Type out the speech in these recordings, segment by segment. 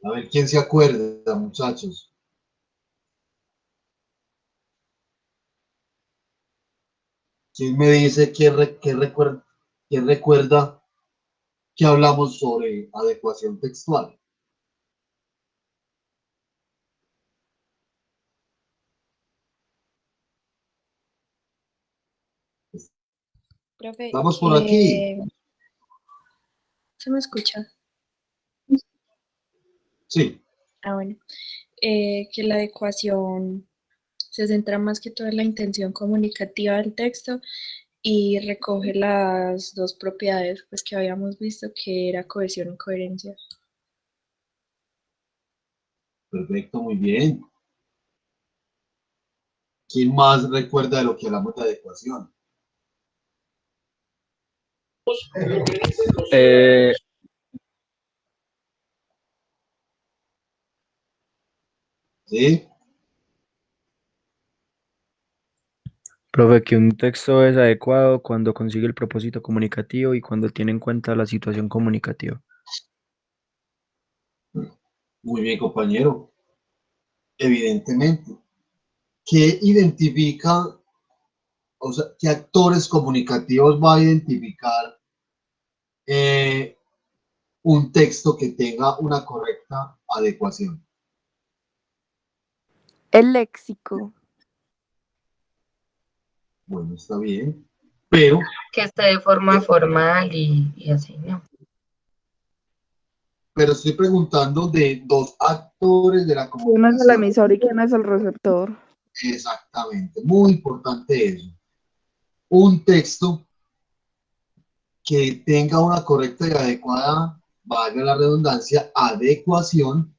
A ver, ¿quién se acuerda, muchachos? ¿Quién me dice qué recuerda que hablamos sobre adecuación textual? Profe, Estamos por aquí. ¿se me escucha? Sí, Ah, bueno. Que la adecuación se centra más que todo en la intención comunicativa del texto y recoge las dos propiedades pues, que habíamos visto, que era cohesión y coherencia. perfecto, muy bien. ¿Quién más recuerda de lo que hablamos de adecuación? Eh, ¿Sí? Profe, que un texto es adecuado cuando consigue el propósito comunicativo y cuando tiene en cuenta la situación comunicativa. Muy bien, compañero. Evidentemente. ¿Qué identifica, o sea, qué actores comunicativos va a identificar eh, un texto que tenga una correcta adecuación? El léxico. Bueno, está bien, pero, Que esté de forma formal y así, ¿no? pero estoy preguntando de dos actores de la ¿Quién es el comunicación. emisor y quién es el receptor? Exactamente, muy importante eso. Un texto que tenga una correcta y adecuada, valga la redundancia, adecuación,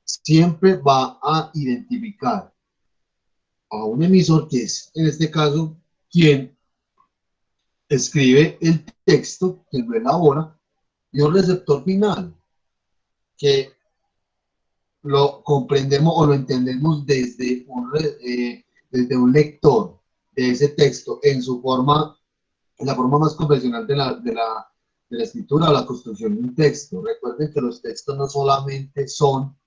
siempre va a identificar a un emisor, que es en este caso quien escribe el texto, quien lo elabora, y un receptor final, que lo comprendemos o lo entendemos desde un lector de ese texto en su forma, en la forma más convencional de la escritura o la construcción de un texto. Recuerden que los textos no solamente son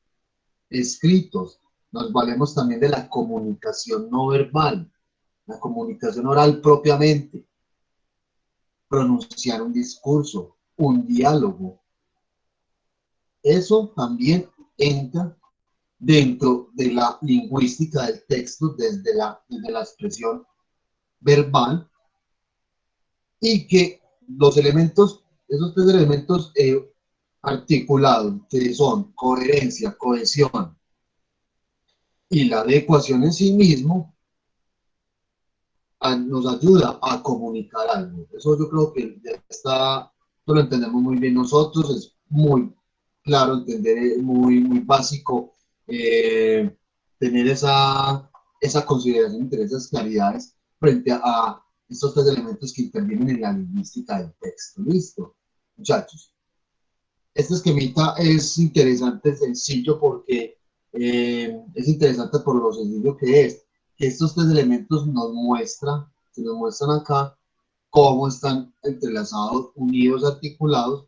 escritos, nos valemos también de la comunicación no verbal, la comunicación oral propiamente, pronunciar un discurso, un diálogo. Eso también entra dentro de la lingüística del texto desde la expresión verbal, y que los elementos, esos tres elementos articulados, que son coherencia, cohesión y la adecuación en sí mismo, nos ayuda a comunicar algo. Eso yo creo que ya está, eso lo entendemos muy bien nosotros, es muy claro entender, muy, muy básico, eh, tener esa consideración entre esas claridades frente a estos tres elementos que intervienen en la lingüística del texto. Listo, muchachos. Este esquemita es interesante, sencillo, porque es interesante por lo sencillo que es. Estos tres elementos se nos muestran acá cómo están entrelazados, unidos, articulados,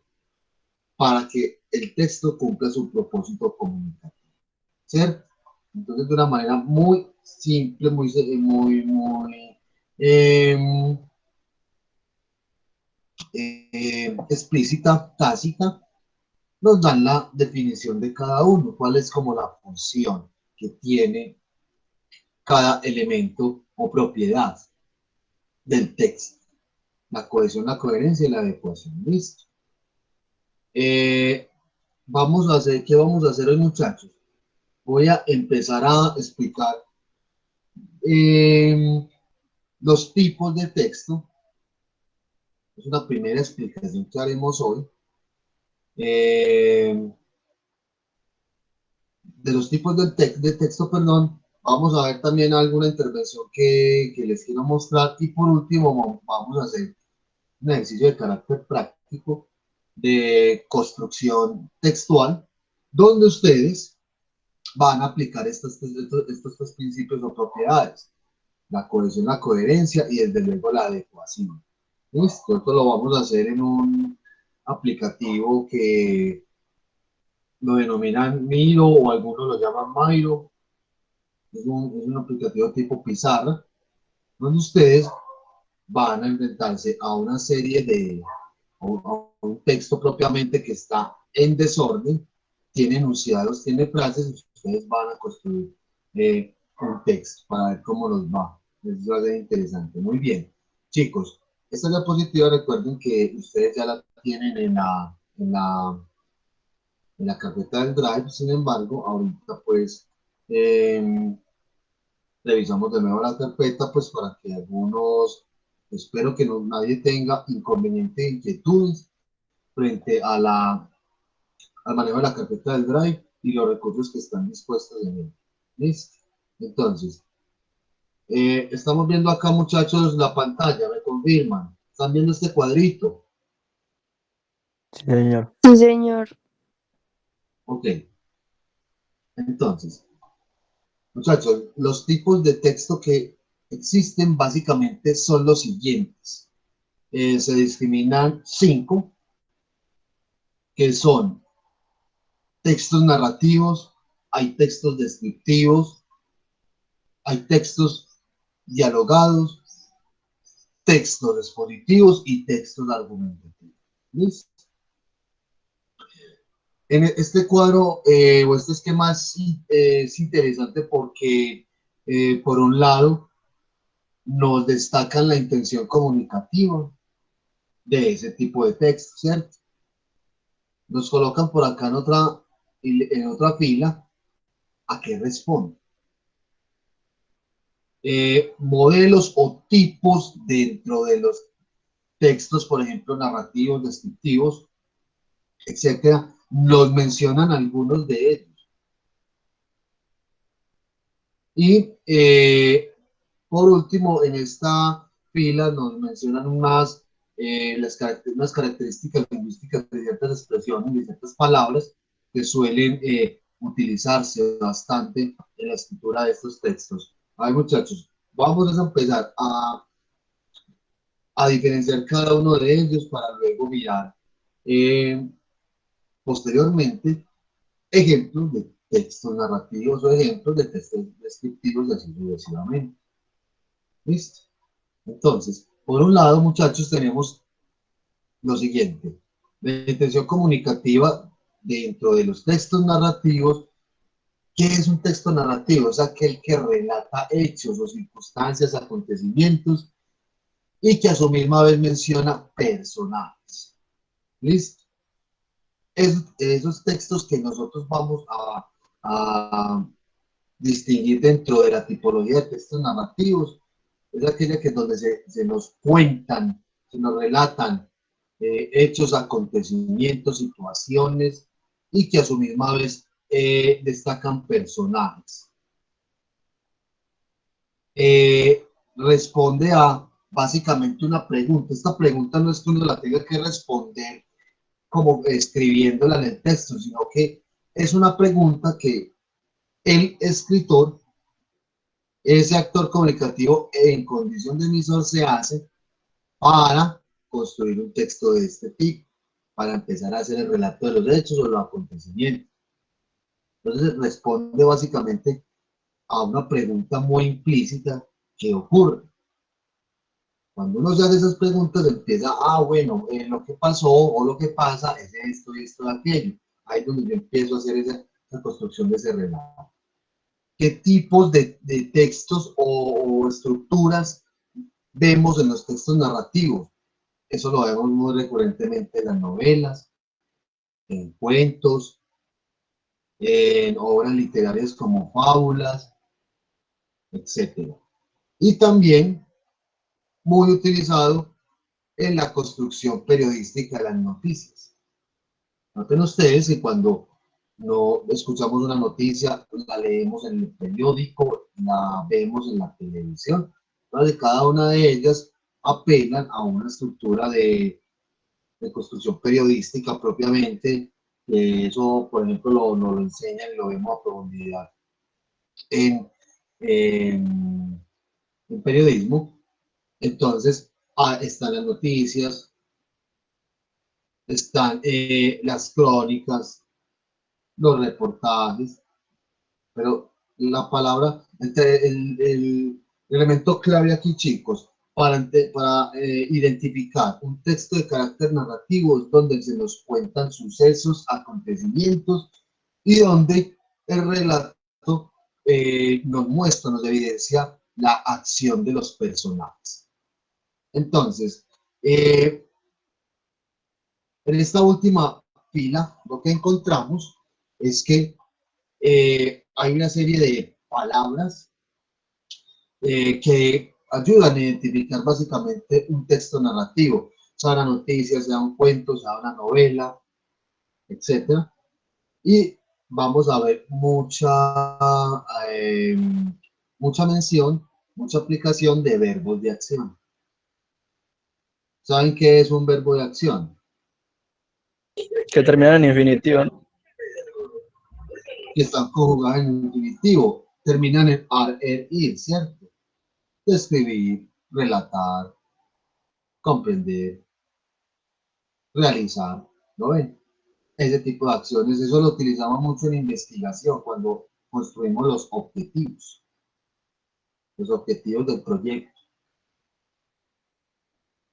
para que el texto cumpla su propósito comunicativo, ¿cierto? Entonces, de una manera muy simple, muy eh, explícita, tácita, nos dan la definición de cada uno, cuál es como la función que tiene cada elemento o propiedad del texto. La cohesión, la coherencia y la adecuación. Listo. Eh, ¿Qué vamos a hacer hoy, muchachos? Voy a empezar a explicar eh, los tipos de texto. Es una primera explicación que haremos hoy. Eh, de los tipos de texto, perdón, vamos a ver también alguna intervención que les quiero mostrar, y por último vamos a hacer un ejercicio de carácter práctico de construcción textual, donde ustedes van a aplicar estos tres principios o propiedades: la cohesión, la coherencia y desde luego la adecuación. ¿Listo? Esto lo vamos a hacer en un aplicativo lo denominan Miro o algunos lo llaman Miro. Es un aplicativo tipo pizarra, donde ustedes van a enfrentarse a una serie de, a un texto propiamente que está en desorden, tiene enunciados, tiene frases, y ustedes van a construir un texto para ver cómo nos va. Eso va a ser interesante. Muy bien. Chicos, esta diapositiva recuerden que ustedes ya la tienen en la carpeta del Drive, sin embargo, ahorita pues revisamos de nuevo la carpeta pues para que algunos, espero que nadie tenga inconveniente, inquietudes frente a al manejo de la carpeta del Drive y los recursos que están dispuestos en él. ¿Listo? Entonces, estamos viendo acá, muchachos, la pantalla, me confirman. ¿Están viendo este cuadrito? Sí, señor. Sí, señor. Ok. Entonces, muchachos, los tipos de texto que existen básicamente son los siguientes. Se discriminan 5, que son textos narrativos, hay textos descriptivos, hay textos dialogados, textos expositivos y textos argumentativos. ¿Listo? En este cuadro o este esquema es interesante porque, por un lado, nos destacan la intención comunicativa de ese tipo de texto, ¿cierto? Nos colocan por acá en otra fila a qué responde. Modelos o tipos dentro de los textos, por ejemplo, narrativos, descriptivos, etcétera, los mencionan algunos de ellos. Y por último, en esta fila nos mencionan unas características lingüísticas de ciertas expresiones, de ciertas palabras que suelen utilizarse bastante en la escritura de estos textos. Ay, muchachos, vamos a empezar a diferenciar cada uno de ellos para luego mirar posteriormente ejemplos de textos narrativos o ejemplos de textos descriptivos y así sucesivamente. ¿Listo? Entonces, por un lado, muchachos, tenemos lo siguiente. La intención comunicativa dentro de los textos narrativos. ¿Qué es un texto narrativo? Es aquel que relata hechos o circunstancias, acontecimientos y que a su misma vez menciona personajes. ¿Listo? Esos textos que nosotros vamos a distinguir dentro de la tipología de textos narrativos es aquella que donde se nos cuentan, se nos relatan hechos, acontecimientos, situaciones y que a su misma vez destacan personajes. Responde a básicamente una pregunta. Esta pregunta no es que uno la tenga que responder como escribiéndola en el texto, sino que es una pregunta que el escritor, ese actor comunicativo en condición de emisor, se hace para construir un texto de este tipo, para empezar a hacer el relato de los hechos o los acontecimientos. Entonces responde básicamente a una pregunta muy implícita que ocurre. Cuando uno se hace esas preguntas, empieza, bueno, lo que pasó o lo que pasa es esto y esto y aquello. Ahí es donde yo empiezo a hacer esa construcción de ese relato. ¿Qué tipos de textos o estructuras vemos en los textos narrativos? Eso lo vemos muy recurrentemente en las novelas, en cuentos, en obras literarias como fábulas, etc. Y también muy utilizado en la construcción periodística de las noticias. Noten ustedes que cuando no escuchamos una noticia, la leemos en el periódico, la vemos en la televisión. Entonces, cada una de ellas apelan a una estructura de construcción periodística propiamente. Eso, por ejemplo, nos lo enseñan y lo vemos a profundidad en, en, en periodismo. Entonces, están las noticias, están las crónicas, los reportajes, pero la palabra, el elemento clave aquí, chicos, para identificar un texto de carácter narrativo es donde se nos cuentan sucesos, acontecimientos y donde el relato nos muestra, nos evidencia la acción de los personajes. Entonces, en esta última fila, lo que encontramos es que hay una serie de palabras que ayudan a identificar básicamente un texto narrativo, sea una noticia, sea un cuento, sea una novela, etcétera. Y vamos a ver eh, mucha mención, mucha aplicación de verbos de acción. ¿Saben qué es un verbo de acción? Que terminan en infinitivo, ¿no? Que están conjugadas en infinitivo, terminan en ar, er, ir, ¿cierto? Describir, relatar, comprender, realizar, ¿no ven? Ese tipo de acciones, eso lo utilizamos mucho en investigación cuando construimos los objetivos del proyecto.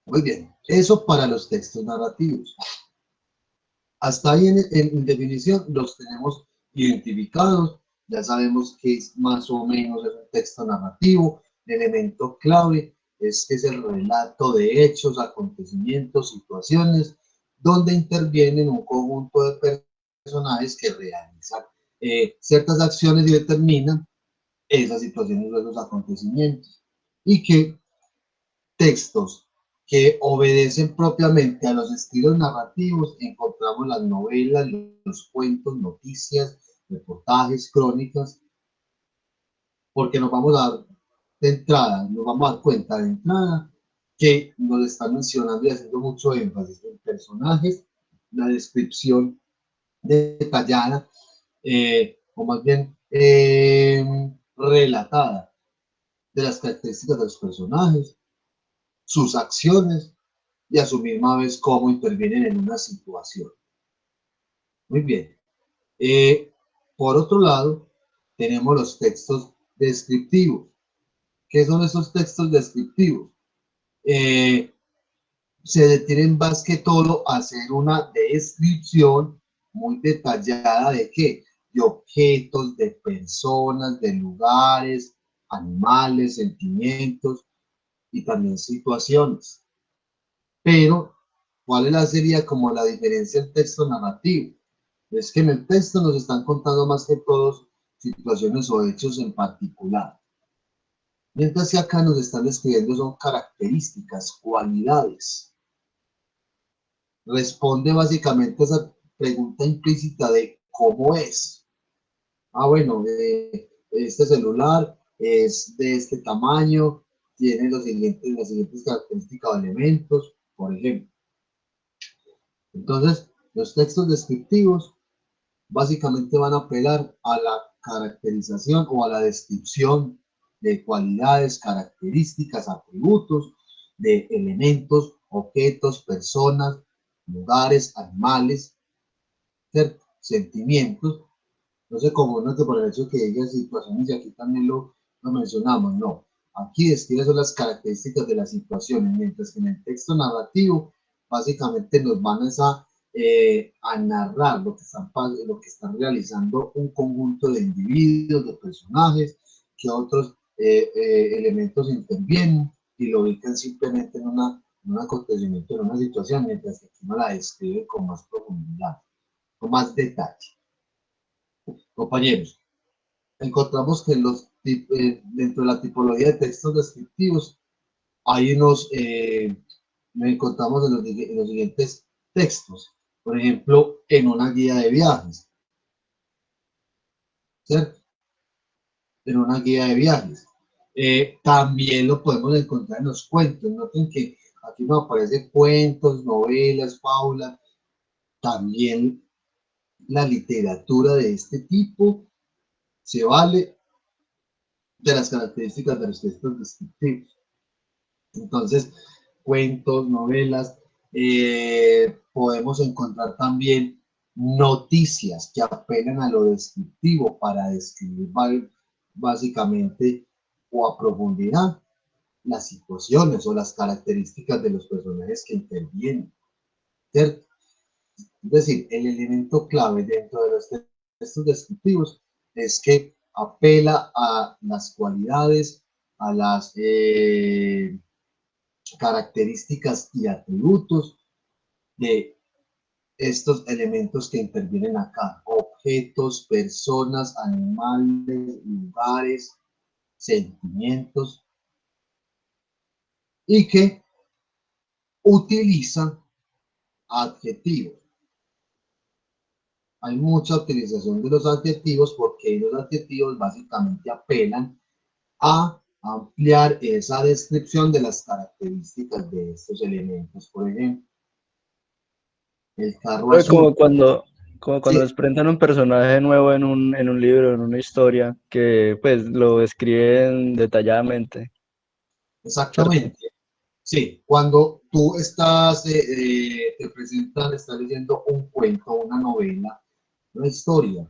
Muy bien, eso para los textos narrativos. Hasta ahí en definición los tenemos identificados, ya sabemos que es más o menos es un texto narrativo, el elemento clave es que es el relato de hechos, acontecimientos, situaciones, donde intervienen un conjunto de personajes que realizan ciertas acciones y determinan esas situaciones o esos acontecimientos. Y que textos que obedecen propiamente a los estilos narrativos, encontramos las novelas, los cuentos, noticias, reportajes, crónicas, porque nos vamos a dar de entrada, nos vamos a dar cuenta de entrada que nos están mencionando y haciendo mucho énfasis en personajes, la descripción detallada, o más bien relatada de las características de los personajes, sus acciones y a su misma vez cómo intervienen en una situación. Muy bien. Por otro lado, tenemos los textos descriptivos. ¿Qué son esos textos descriptivos? Se detienen más que todo a hacer una descripción muy detallada de qué, de objetos, de personas, de lugares, animales, sentimientos y también situaciones. Pero, ¿cuál sería como la diferencia del texto narrativo? Es que en el texto nos están contando más que todos situaciones o hechos en particular. Mientras que acá nos están describiendo son características, cualidades. Responde básicamente a esa pregunta implícita de cómo es. Ah, bueno, este celular es de este tamaño, tiene las siguientes características o elementos, por ejemplo. Entonces, los textos descriptivos básicamente van a apelar a la caracterización o a la descripción de cualidades, características, atributos de elementos, objetos, personas, lugares, animales, ¿cierto? Sentimientos. No sé cómo no te por el hecho que diga situaciones y aquí también lo mencionamos, no. Aquí describe son las características de las situaciones, mientras que en el texto narrativo básicamente nos van a narrar lo que están realizando un conjunto de individuos, de personajes, que otros elementos intervienen y lo ubican simplemente en un acontecimiento, en una situación, mientras que aquí no la describe con más profundidad, con más detalle. Compañeros, encontramos que dentro de la tipología de textos descriptivos hay encontramos en los siguientes textos. Por ejemplo, en una guía de viajes, ¿cierto? En una guía de viajes. También lo podemos encontrar en los cuentos. Noten que aquí nos aparecen cuentos, novelas, fábulas. También la literatura de este tipo se vale de las características de los textos descriptivos. Entonces, cuentos, novelas, podemos encontrar también noticias que apelan a lo descriptivo para describir básicamente o a profundidad las situaciones o las características de los personajes que intervienen, ¿cierto? Es decir, el elemento clave dentro de los textos descriptivos es que apela a las cualidades, a las características y atributos de estos elementos que intervienen acá: objetos, personas, animales, lugares, sentimientos, y que utilizan adjetivos. Hay mucha utilización de los adjetivos porque los adjetivos básicamente apelan a ampliar esa descripción de las características de estos elementos. Por ejemplo, el carro Es azul. como cuando Sí, les presentan un personaje nuevo en un libro, en una historia, que pues lo describen detalladamente, ¿cierto? exactamente. Sí, cuando tú estás, te presentan, estás leyendo un cuento, una novela, una historia,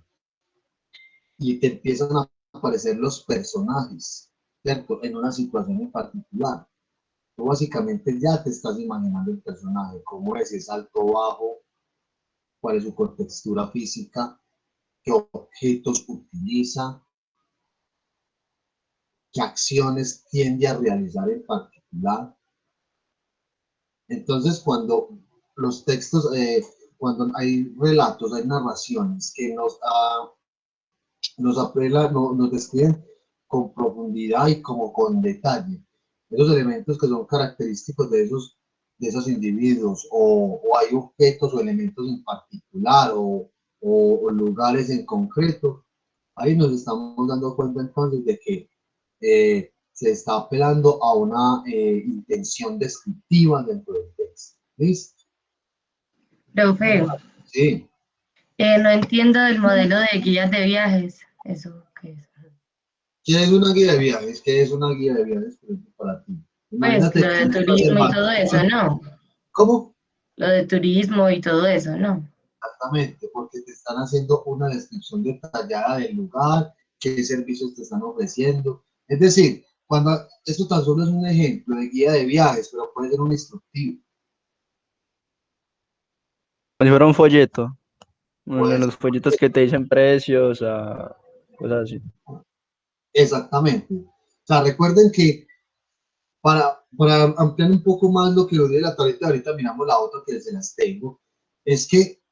y te empiezan a aparecer los personajes, ¿cierto? En una situación en particular. Tú básicamente ya te estás imaginando el personaje, cómo es, si es alto o bajo, cuál es su contextura física, qué objetos utiliza, qué acciones tiende a realizar en particular. Entonces, cuando los textos, cuando hay relatos, hay narraciones que nos apelan, nos describen con profundidad y como con detalle esos elementos que son característicos de esos individuos, o hay objetos o elementos en particular, o lugares en concreto, ahí nos estamos dando cuenta entonces de que se está apelando a una intención descriptiva dentro del texto. ¿Listo? Profe, Sí. no entiendo el modelo de guías de viajes. ¿Eso qué es? ¿Qué es una guía de viajes? ¿Qué es una guía de viajes, por ejemplo, para ti? Pues Imagínate lo que de estás turismo y todo eso, embarcando. ¿no? ¿Cómo? Lo de turismo y todo eso, ¿no? Exactamente, porque te están haciendo una descripción detallada del lugar, qué servicios te están ofreciendo. Es decir, cuando esto tan solo es un ejemplo de guía de viajes, pero puede ser un instructivo. Como si fuera un folleto, uno de Pues, los folletos que te dicen precios, cosas así. exactamente. O sea, recuerden que para ampliar un poco más lo que lo de la tableta, ahorita miramos la otra que se las tengo, es que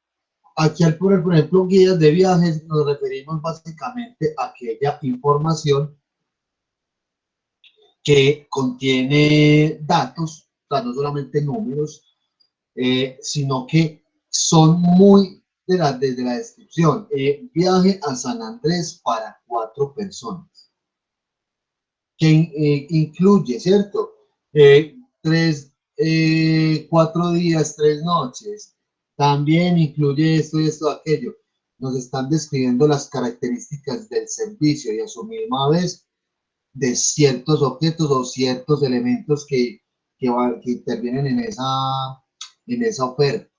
aquí al poner, por ejemplo, guías de viajes, nos referimos básicamente a aquella información que contiene datos, o sea, no solamente números, sino que son muy desde la descripción. Viaje a San Andrés para 4 personas, que incluye, ¿cierto? 4 días, 3 noches. También incluye esto y esto, aquello. Nos están describiendo las características del servicio y a su misma vez de ciertos objetos o ciertos elementos que intervienen en esa oferta.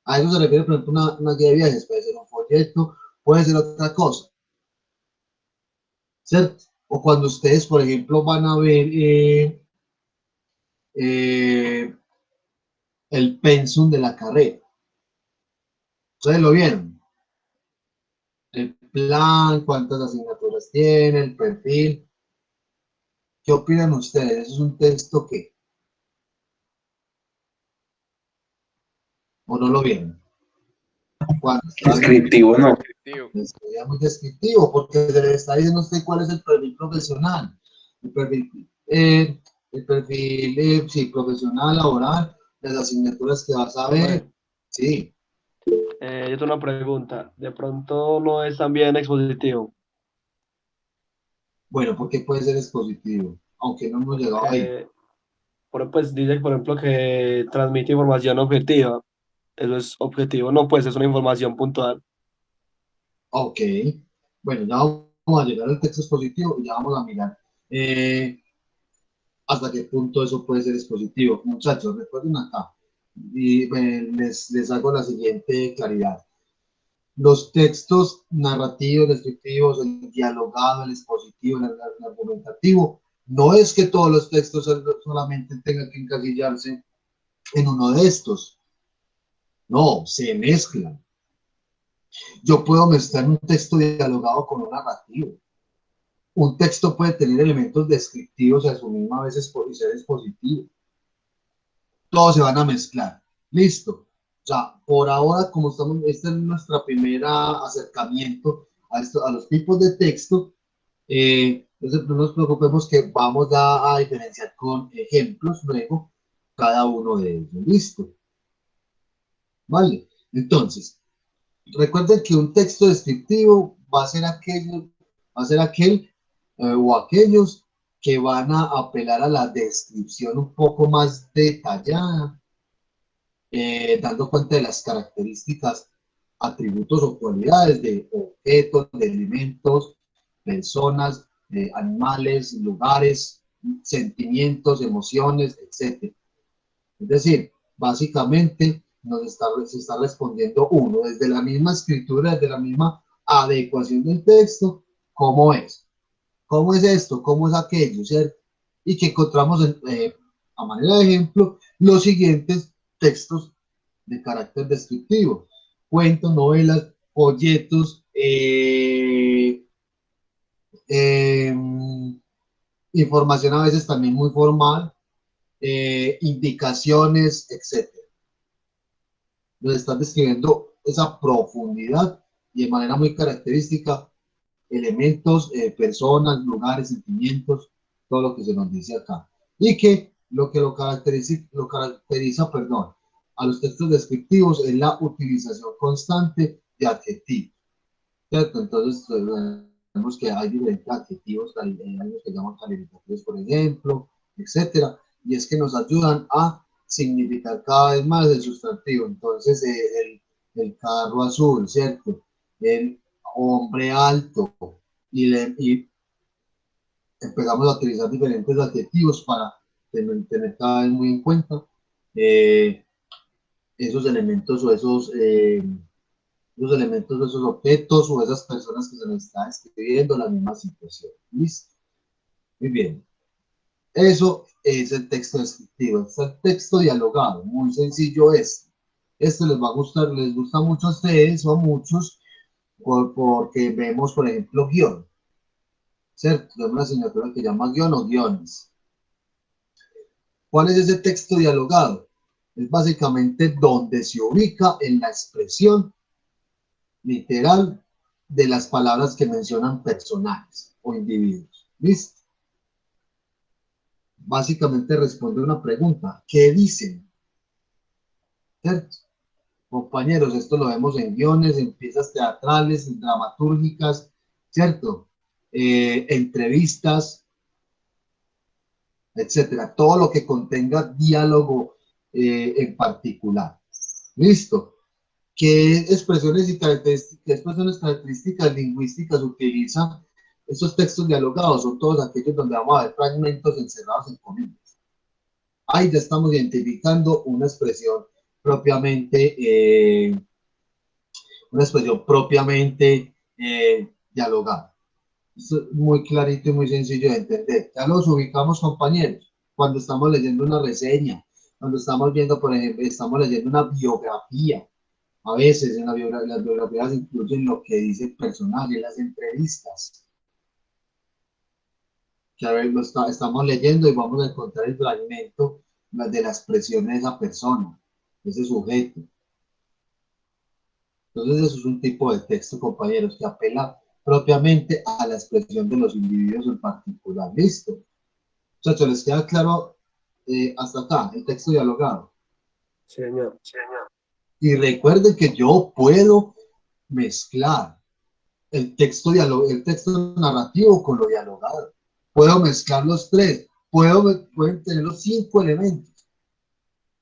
A eso se refiere, por ejemplo, una guía de viajes, puede ser un folleto, puede ser otra cosa, ¿cierto? O cuando ustedes, por ejemplo, van a ver eh, el pensum de la carrera. Ustedes lo vieron. El plan, cuántas asignaturas tiene, el perfil. ¿Qué opinan ustedes? ¿Eso es un texto que o no lo vieron? Cuando está bien, Descriptivo, no. Descriptivo. sería muy descriptivo porque se le está diciendo a usted cuál es el perfil profesional, el perfil sí, profesional, laboral, las asignaturas que vas a ver. Profe, Sí, yo tengo una pregunta. De pronto no es también expositivo, bueno, porque puede ser expositivo, aunque no hemos llegado ahí. porque pues dice, por ejemplo, que transmite información objetiva. Eso es objetivo, no, pues es una información puntual. Ok, bueno, ya vamos a llegar al texto expositivo y ya vamos a mirar hasta qué punto eso puede ser expositivo. Muchachos, recuerden acá. y les hago la siguiente claridad. Los textos narrativos, descriptivos, el dialogado, el expositivo, el argumentativo, no es que todos los textos solamente tengan que encasillarse en uno de estos. No, se mezclan. Yo puedo mezclar un texto dialogado con un narrativo. Un texto puede tener elementos descriptivos y a su misma vez ser expositivo. Todos se van a mezclar. Listo. O sea, por ahora, como estamos, este es nuestro primer acercamiento a los tipos de texto, entonces no nos preocupemos que vamos a diferenciar con ejemplos luego cada uno de ellos. Listo. Vale. Entonces, recuerden que un texto descriptivo va a ser aquel o aquellos que van a apelar a la descripción un poco más detallada, dando cuenta de las características, atributos o cualidades de objetos, de elementos, personas, de animales, lugares, sentimientos, emociones, etc. Es decir, básicamente se está respondiendo uno desde la misma escritura, desde la misma adecuación del texto, ¿cómo es? ¿Cómo es esto? ¿Cómo es aquello? ¿Cierto? Y que encontramos a manera de ejemplo los siguientes textos de carácter descriptivo: cuentos, novelas, folletos, eh, información a veces también muy formal, indicaciones, etcétera. Nos están describiendo esa profundidad y de manera muy característica elementos, personas, lugares, sentimientos, todo lo que se nos dice acá. Y que lo caracteriza, perdón, a los textos descriptivos es la utilización constante de adjetivos, ¿cierto? Entonces, vemos que hay diferentes adjetivos, hay los que llaman calificativos, por ejemplo, etcétera, y es que nos ayudan a significar cada vez más el sustantivo. Entonces, el carro azul, ¿cierto? El hombre alto, y empezamos a utilizar diferentes adjetivos para tener cada vez muy en cuenta eh, esos elementos esos elementos o esos objetos o esas personas que se nos están escribiendo la misma situación. ¿Listo? Muy bien. Eso es el texto descriptivo. Está el texto dialogado, muy sencillo este. Este les va a gustar, les gusta mucho a ustedes o a muchos porque vemos, por ejemplo, guión, ¿cierto? Tenemos una asignatura que llama guión o guiones. ¿Cuál es ese texto dialogado? Es básicamente donde se ubica en la expresión literal de las palabras que mencionan personajes o individuos. ¿Listo? Básicamente responde una pregunta: ¿qué dicen? ¿Cierto? Compañeros, esto lo vemos en guiones, en piezas teatrales, en dramatúrgicas, ¿cierto? Entrevistas, etcétera. Todo lo que contenga diálogo en particular. ¿Listo? ¿Qué expresiones características lingüísticas utilizan estos textos dialogados? Son todos aquellos donde vamos a ver fragmentos encerrados en comillas. Ahí ya estamos identificando eh, una expresión propiamente dialogada. Esto es muy clarito y muy sencillo de entender. Ya los ubicamos, compañeros, cuando estamos leyendo una reseña, cuando estamos viendo, por ejemplo, estamos leyendo una biografía. A veces en las biografías incluyen lo que dice el personaje, las entrevistas, que a ver, estamos leyendo y vamos a encontrar el fragmento de la expresión de esa persona, de ese sujeto. Entonces eso es un tipo de texto, compañeros, que apela propiamente a la expresión de los individuos en particular. ¿Listo? Muchachos, ¿les queda claro hasta acá el texto dialogado? Señor. Y recuerden que yo puedo mezclar el texto narrativo con lo dialogado. Puedo mezclar los tres, pueden tener los 5 elementos.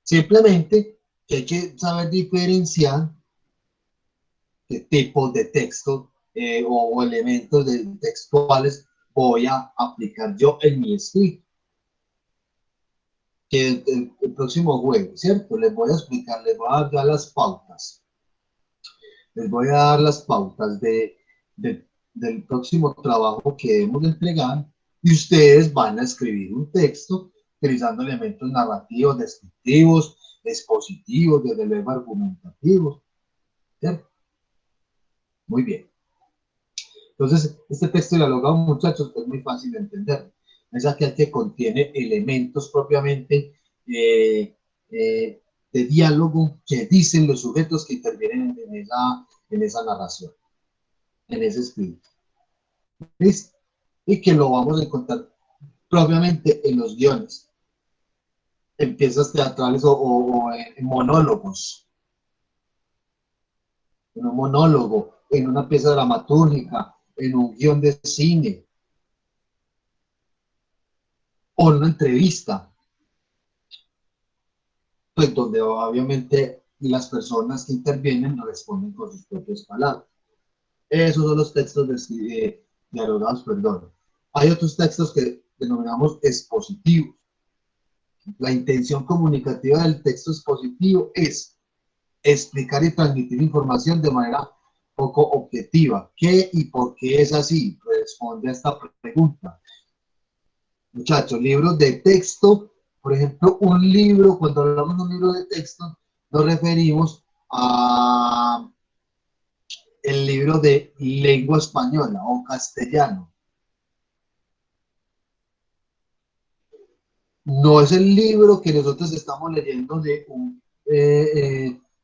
Simplemente que hay que saber diferenciar qué tipos de texto o elementos textuales voy a aplicar yo en mi escrito. que el próximo jueves, ¿cierto? Les voy a explicar, les voy a dar ya las pautas. Les voy a dar las pautas del próximo trabajo que debemos de entregar y ustedes van a escribir un texto utilizando elementos narrativos, descriptivos, expositivos, desde luego argumentativos, ¿cierto? Muy bien. Entonces, este texto dialogado, muchachos, es muy fácil de entender. Es aquel que contiene elementos propiamente de diálogo que dicen los sujetos que intervienen en esa narración, en ese escrito. ¿Listo? Y que lo vamos a encontrar propiamente en los guiones, en piezas teatrales o en monólogos, en un monólogo, en una pieza dramatúrgica, en un guión de cine o en una entrevista, pues donde obviamente las personas que intervienen responden con sus propias palabras. Esos son los textos dialogados, perdón. Hay otros textos que denominamos expositivos. La intención comunicativa del texto expositivo es explicar y transmitir información de manera poco objetiva. ¿Qué y por qué es así? Responde a esta pregunta. Muchachos, libros de texto, por ejemplo, un libro, cuando hablamos de un libro de texto, nos referimos a el libro de lengua española o castellano. No es el libro que nosotros estamos leyendo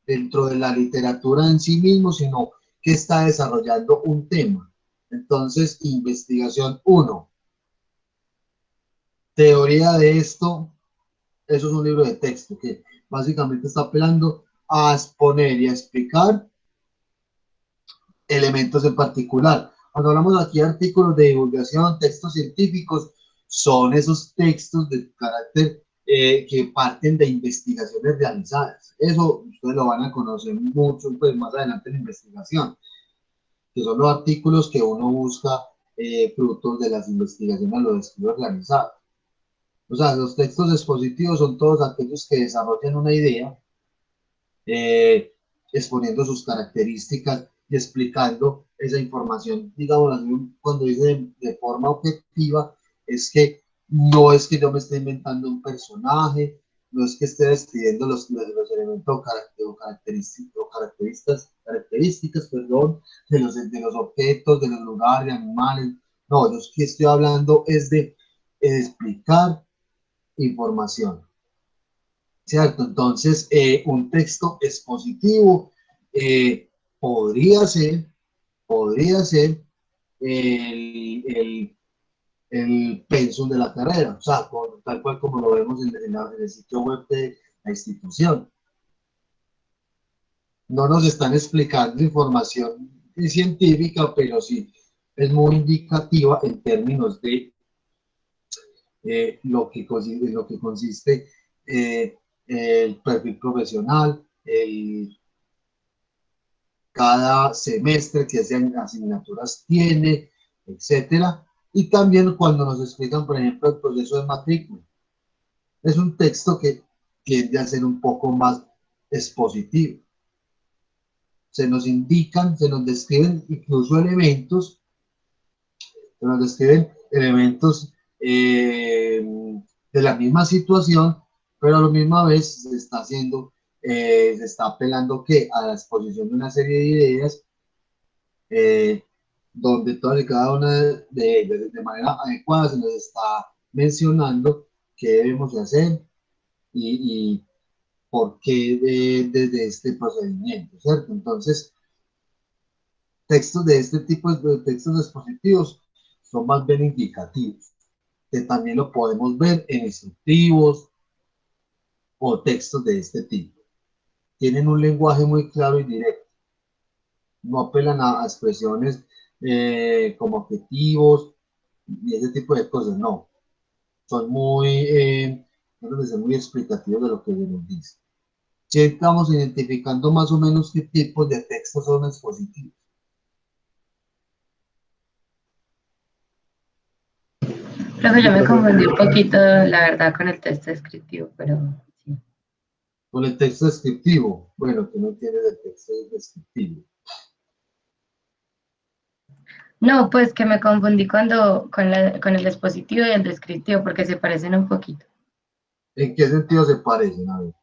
dentro de la literatura en sí mismo, sino que está desarrollando un tema. Entonces, investigación 1. Teoría de esto, eso es un libro de texto que básicamente está apelando a exponer y a explicar elementos en particular. Cuando hablamos aquí de artículos de divulgación, textos científicos, son esos textos de carácter que parten de investigaciones realizadas. Eso ustedes lo van a conocer mucho pues, más adelante en la investigación, que son los artículos que uno busca frutos de las investigaciones, los estudios realizados. O sea, los textos expositivos son todos aquellos que desarrollan una idea, exponiendo sus características y explicando esa información, digamos así, cuando dice de forma objetiva, es que no es que yo me esté inventando un personaje, no es que esté describiendo los elementos o características, perdón, de los objetos, de los lugares, de animales. No, yo que estoy hablando es de explicar información. ¿Cierto? Entonces, un texto expositivo podría ser el pensum de la carrera, o sea, tal cual como lo vemos en el sitio web de la institución. No nos están explicando información científica, pero sí es muy indicativa en términos de lo que consiste el perfil profesional, cada semestre, qué asignaturas tiene, etcétera. Y también cuando nos explican, por ejemplo, el proceso de matrícula. Es un texto que tiende a ser un poco más expositivo. Se nos indican, se nos describen incluso elementos, de la misma situación, pero a la misma vez se está apelando que a la exposición de una serie de ideas, donde todas y cada una de ellas de manera adecuada se nos está mencionando qué debemos de hacer y por qué desde este procedimiento, ¿cierto? Entonces, textos de este tipo de textos expositivos son más bien indicativos, que también lo podemos ver en instructivos o textos de este tipo. Tienen un lenguaje muy claro y directo. No apelan a expresiones como objetivos y ese tipo de cosas, no. Son deben ser muy explicativos de lo que nos dice. Si estamos identificando más o menos qué tipos de textos son expositivos. Profe, yo me confundí un poquito, la verdad, con el texto descriptivo, pero sí. Con el texto descriptivo. Bueno, tú no entiendes el texto descriptivo. No, pues que me confundí cuando con el expositivo y el descriptivo, porque se parecen un poquito. ¿En qué sentido se parecen? A ver.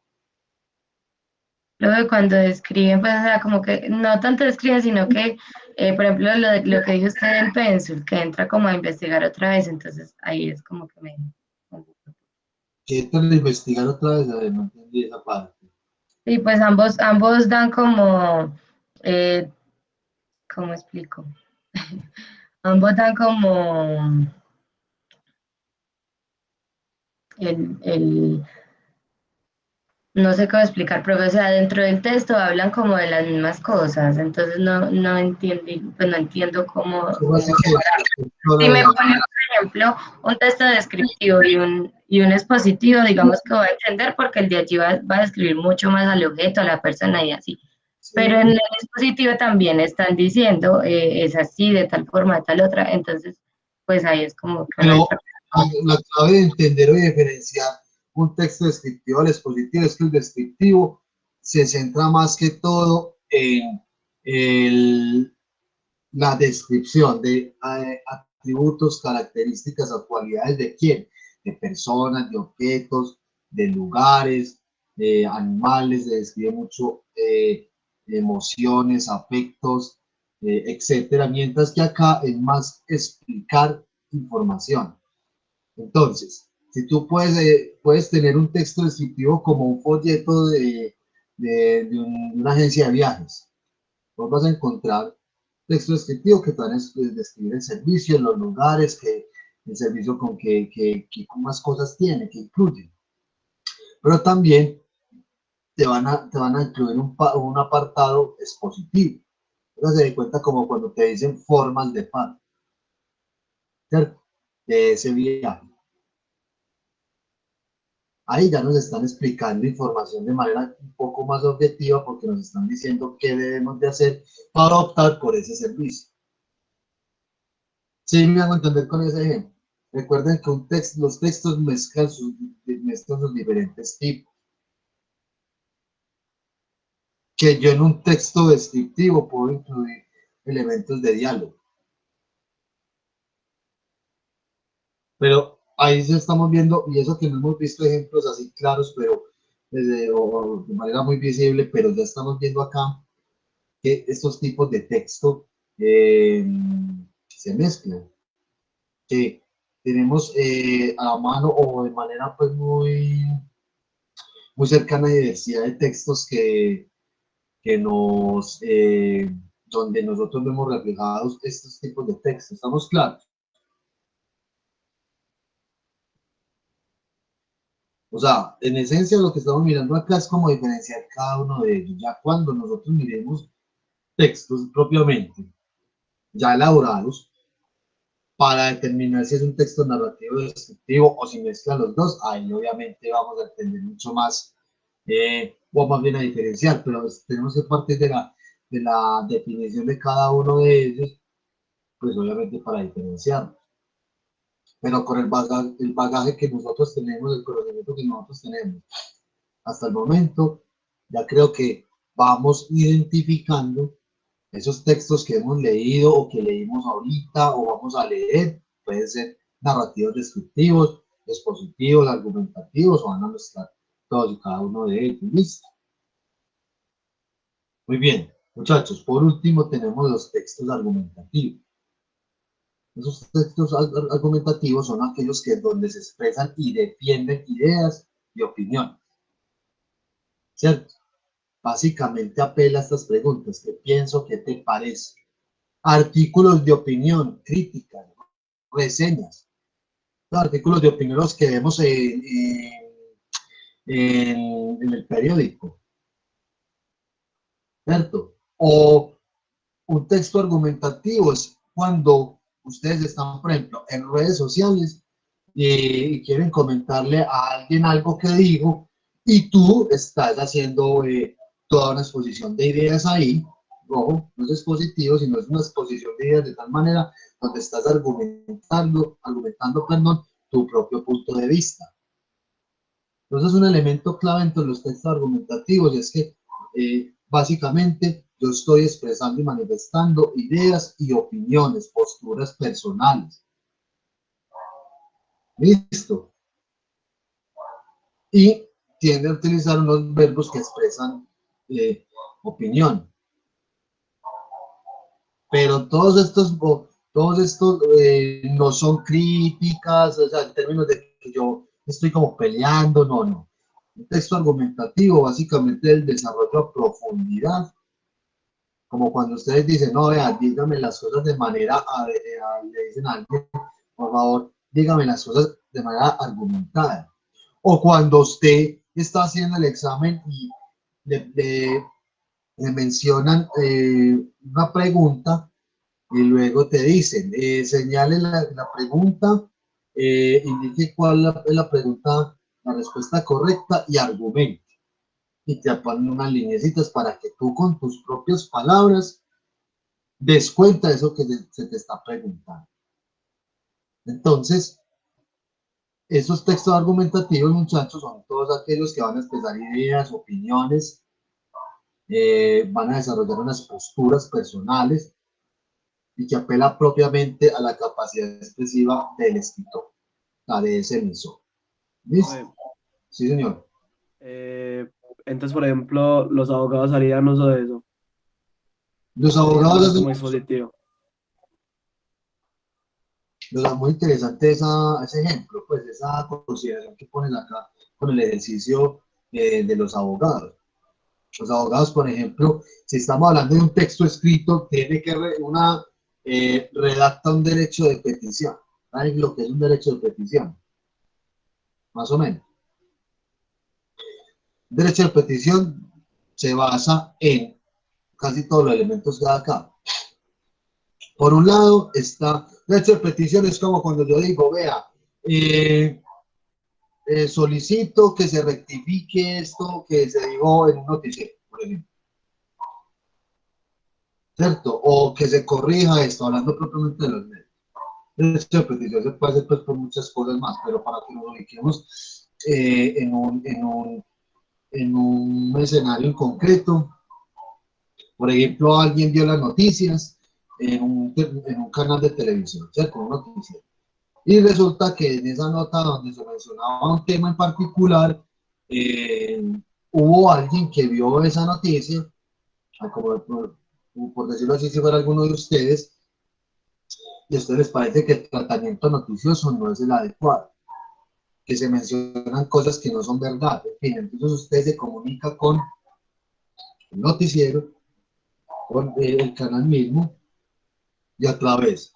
Luego cuando describen, pues, o sea, como que no tanto describen, sino que, por ejemplo, lo que dijo usted del Pencil, que entra como a investigar otra vez, entonces ahí es como que me... ¿Qué tal de investigar otra vez? A ver, no entendí esa parte. Sí, pues ambos dan como, eh, ¿cómo explico? Ambos dan como el, no sé cómo explicar, pero o sea, dentro del texto hablan como de las mismas cosas, entonces no entiendo, pues no entiendo ¿Cómo así cómo que? si me ponen, por ejemplo, un texto descriptivo y un expositivo, digamos que voy a entender porque el de allí va a describir mucho más al objeto, a la persona y así. Pero en el dispositivo también están diciendo, es así, de tal forma, de tal otra, entonces, pues ahí es como que Pero la clave de entender o de diferenciar un texto descriptivo al expositivo es que el descriptivo se centra más que todo en la descripción de atributos, características o cualidades de quién, de personas, de objetos, de lugares, de animales, se describe mucho emociones, afectos, etcétera, mientras que acá es más explicar información. Entonces, si tú puedes tener un texto descriptivo como un folleto de una agencia de viajes, vos vas a encontrar texto descriptivo que te van a describir el servicio, los lugares, que el servicio con con más cosas tiene, que incluye. Pero también te van a incluir un apartado expositivo. Entonces se da cuenta como cuando te dicen formas de pago, ¿cierto? De ese viaje. Ahí ya nos están explicando información de manera un poco más objetiva porque nos están diciendo qué debemos de hacer para optar por ese servicio. Sí, me hago entender con ese ejemplo. Recuerden que los textos mezclan sus diferentes tipos. Que yo en un texto descriptivo puedo incluir elementos de diálogo. Pero ahí sí estamos viendo, y eso que no hemos visto ejemplos así claros, pero o de manera muy visible, pero ya estamos viendo acá que estos tipos de texto se mezclan. Que tenemos a mano o de manera pues muy cercana a diversidad de textos que donde nosotros vemos reflejados estos tipos de textos. ¿Estamos claros? O sea, en esencia lo que estamos mirando acá es cómo diferenciar cada uno de ellos. Ya cuando nosotros miremos textos propiamente, ya elaborados, para determinar si es un texto narrativo descriptivo o si mezcla los dos, ahí obviamente vamos a entender mucho más, o más bien a diferenciar, pero tenemos que partir de la definición de cada uno de ellos, pues obviamente para diferenciarlos. Pero con el bagaje que nosotros tenemos, el conocimiento que nosotros tenemos hasta el momento, ya creo que vamos identificando esos textos que hemos leído o que leímos ahorita o vamos a leer, pueden ser narrativos descriptivos, expositivos, argumentativos o van a mezclar todos y cada uno de ellos. ¿Listo? Muy bien, muchachos, por último tenemos los textos argumentativos. Esos textos argumentativos son aquellos que donde se expresan y defienden ideas y opiniones, ¿cierto? Básicamente apela a estas preguntas: ¿qué pienso? ¿Qué te parece? Artículos de opinión, críticas, reseñas. Los artículos de opinión los que vemos en el periódico, ¿cierto? O un texto argumentativo es cuando ustedes están, por ejemplo, en redes sociales y quieren comentarle a alguien algo que dijo y tú estás haciendo toda una exposición de ideas ahí. Ojo, no es expositivo, sino es una exposición de ideas de tal manera donde estás argumentando, perdón, tu propio punto de vista. Entonces, un elemento clave entre los textos argumentativos es que básicamente yo estoy expresando y manifestando ideas y opiniones, posturas personales. Listo. Y tiende a utilizar unos verbos que expresan opinión. Pero todos estos no son críticas, o sea, en términos de que yo estoy como peleando, no. Un texto argumentativo básicamente es el desarrollo a profundidad, como cuando ustedes dicen, no, vea, dígame las cosas de manera, le dicen a alguien, por favor, dígame las cosas de manera argumentada. O cuando usted está haciendo el examen y le mencionan una pregunta y luego te dicen, señale la pregunta, indique cuál es la pregunta, la respuesta correcta y argumente. Y te ponen unas lineecitas para que tú con tus propias palabras des cuenta de eso que se te está preguntando. Entonces, esos textos argumentativos, muchachos, son todos aquellos que van a expresar ideas, opiniones, van a desarrollar unas posturas personales y que apela propiamente a la capacidad expresiva del escritor, la de ese emisor. ¿Listo? Sí, señor. Entonces, por ejemplo, los abogados harían uso de eso. Los abogados como dispositivo. Muy interesante ese ejemplo, pues esa consideración que ponen acá con el ejercicio de los abogados. Los abogados, por ejemplo, si estamos hablando de un texto escrito, tiene que redacta un derecho de petición. ¿Saben lo que es un derecho de petición? Más o menos. Un derecho de petición se basa en casi todos los elementos que da acá. Por un lado está, derecho de petición es como cuando yo digo, vea, solicito que se rectifique esto que se dijo en un noticiero, por ejemplo. ¿Cierto? O que se corrija esto, hablando propiamente de los medios. Derecho de petición se puede hacer pues, por muchas cosas más, pero para que nos ubiquemos en un escenario en concreto, por ejemplo, alguien vio las noticias en un canal de televisión, ¿cierto? Un noticiero. Y resulta que en esa nota donde se mencionaba un tema en particular, hubo alguien que vio esa noticia, como por decirlo así, si fuera alguno de ustedes, y a ustedes les parece que el tratamiento noticioso no es el adecuado, que se mencionan cosas que no son verdad, en fin, entonces usted se comunica con el noticiero, con el canal mismo, y a través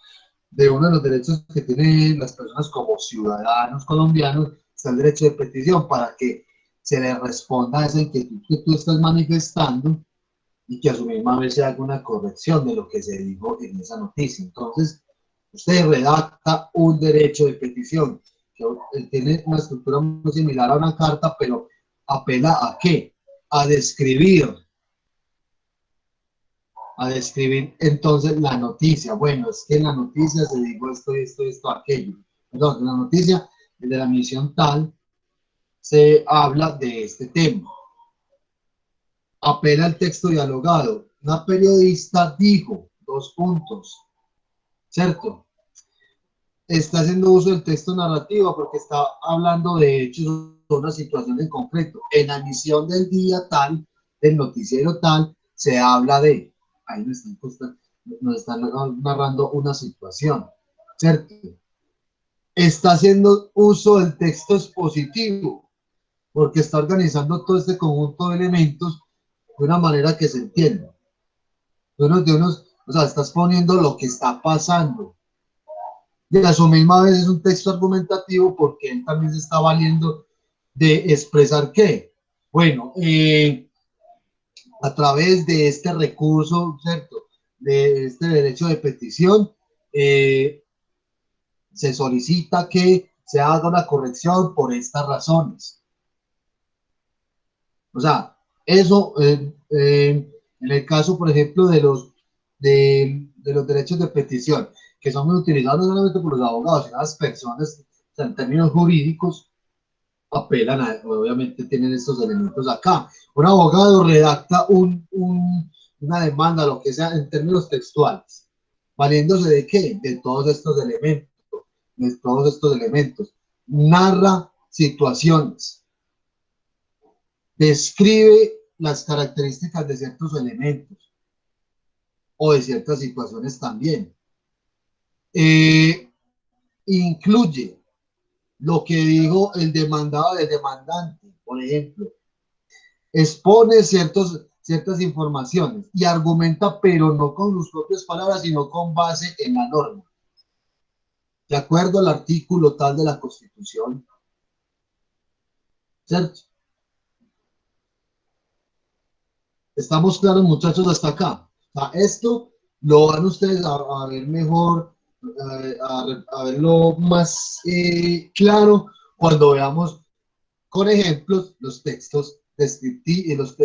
de uno de los derechos que tienen las personas como ciudadanos colombianos, está el derecho de petición para que se le responda a esa inquietud que tú estás manifestando y que a su misma vez se haga una corrección de lo que se dijo en esa noticia. Entonces, usted redacta un derecho de petición, que tiene una estructura muy similar a una carta, pero apela ¿a qué? A describir entonces la noticia. Bueno, es que en la noticia se dijo esto, aquello. Perdón, en la noticia de la misión tal se habla de este tema. Apela al texto dialogado. Una periodista dijo, ¿cierto? Está haciendo uso del texto narrativo porque está hablando de hechos de una situación en concreto. En la emisión del día tal, del noticiero tal, se habla de, ahí nos están narrando una situación, ¿cierto? Está haciendo uso del texto expositivo porque está organizando todo este conjunto de elementos de una manera que se entienda. O sea, estás poniendo lo que está pasando. Y a su misma vez es un texto argumentativo porque él también se está valiendo de expresar qué. Bueno, a través de este recurso, ¿cierto? De este derecho de petición, se solicita que se haga una corrección por estas razones. O sea, eso, en el caso, por ejemplo, de los derechos de petición, que son muy utilizados no solamente por los abogados, sino las personas, o sea, en términos jurídicos, apelan a, obviamente tienen estos elementos acá. Un abogado redacta una demanda, lo que sea, en términos textuales, valiéndose de qué, de todos estos elementos, narra situaciones, describe las características de ciertos elementos o de ciertas situaciones también. Incluye lo que dijo el demandado del demandante, por ejemplo, expone ciertas informaciones y argumenta, pero no con sus propias palabras, sino con base en la norma, de acuerdo al artículo tal de la Constitución, ¿cierto? ¿Estamos claros, muchachos, hasta acá? O sea, esto lo van ustedes a ver mejor, a verlo más claro cuando veamos con ejemplos los textos descriptivos,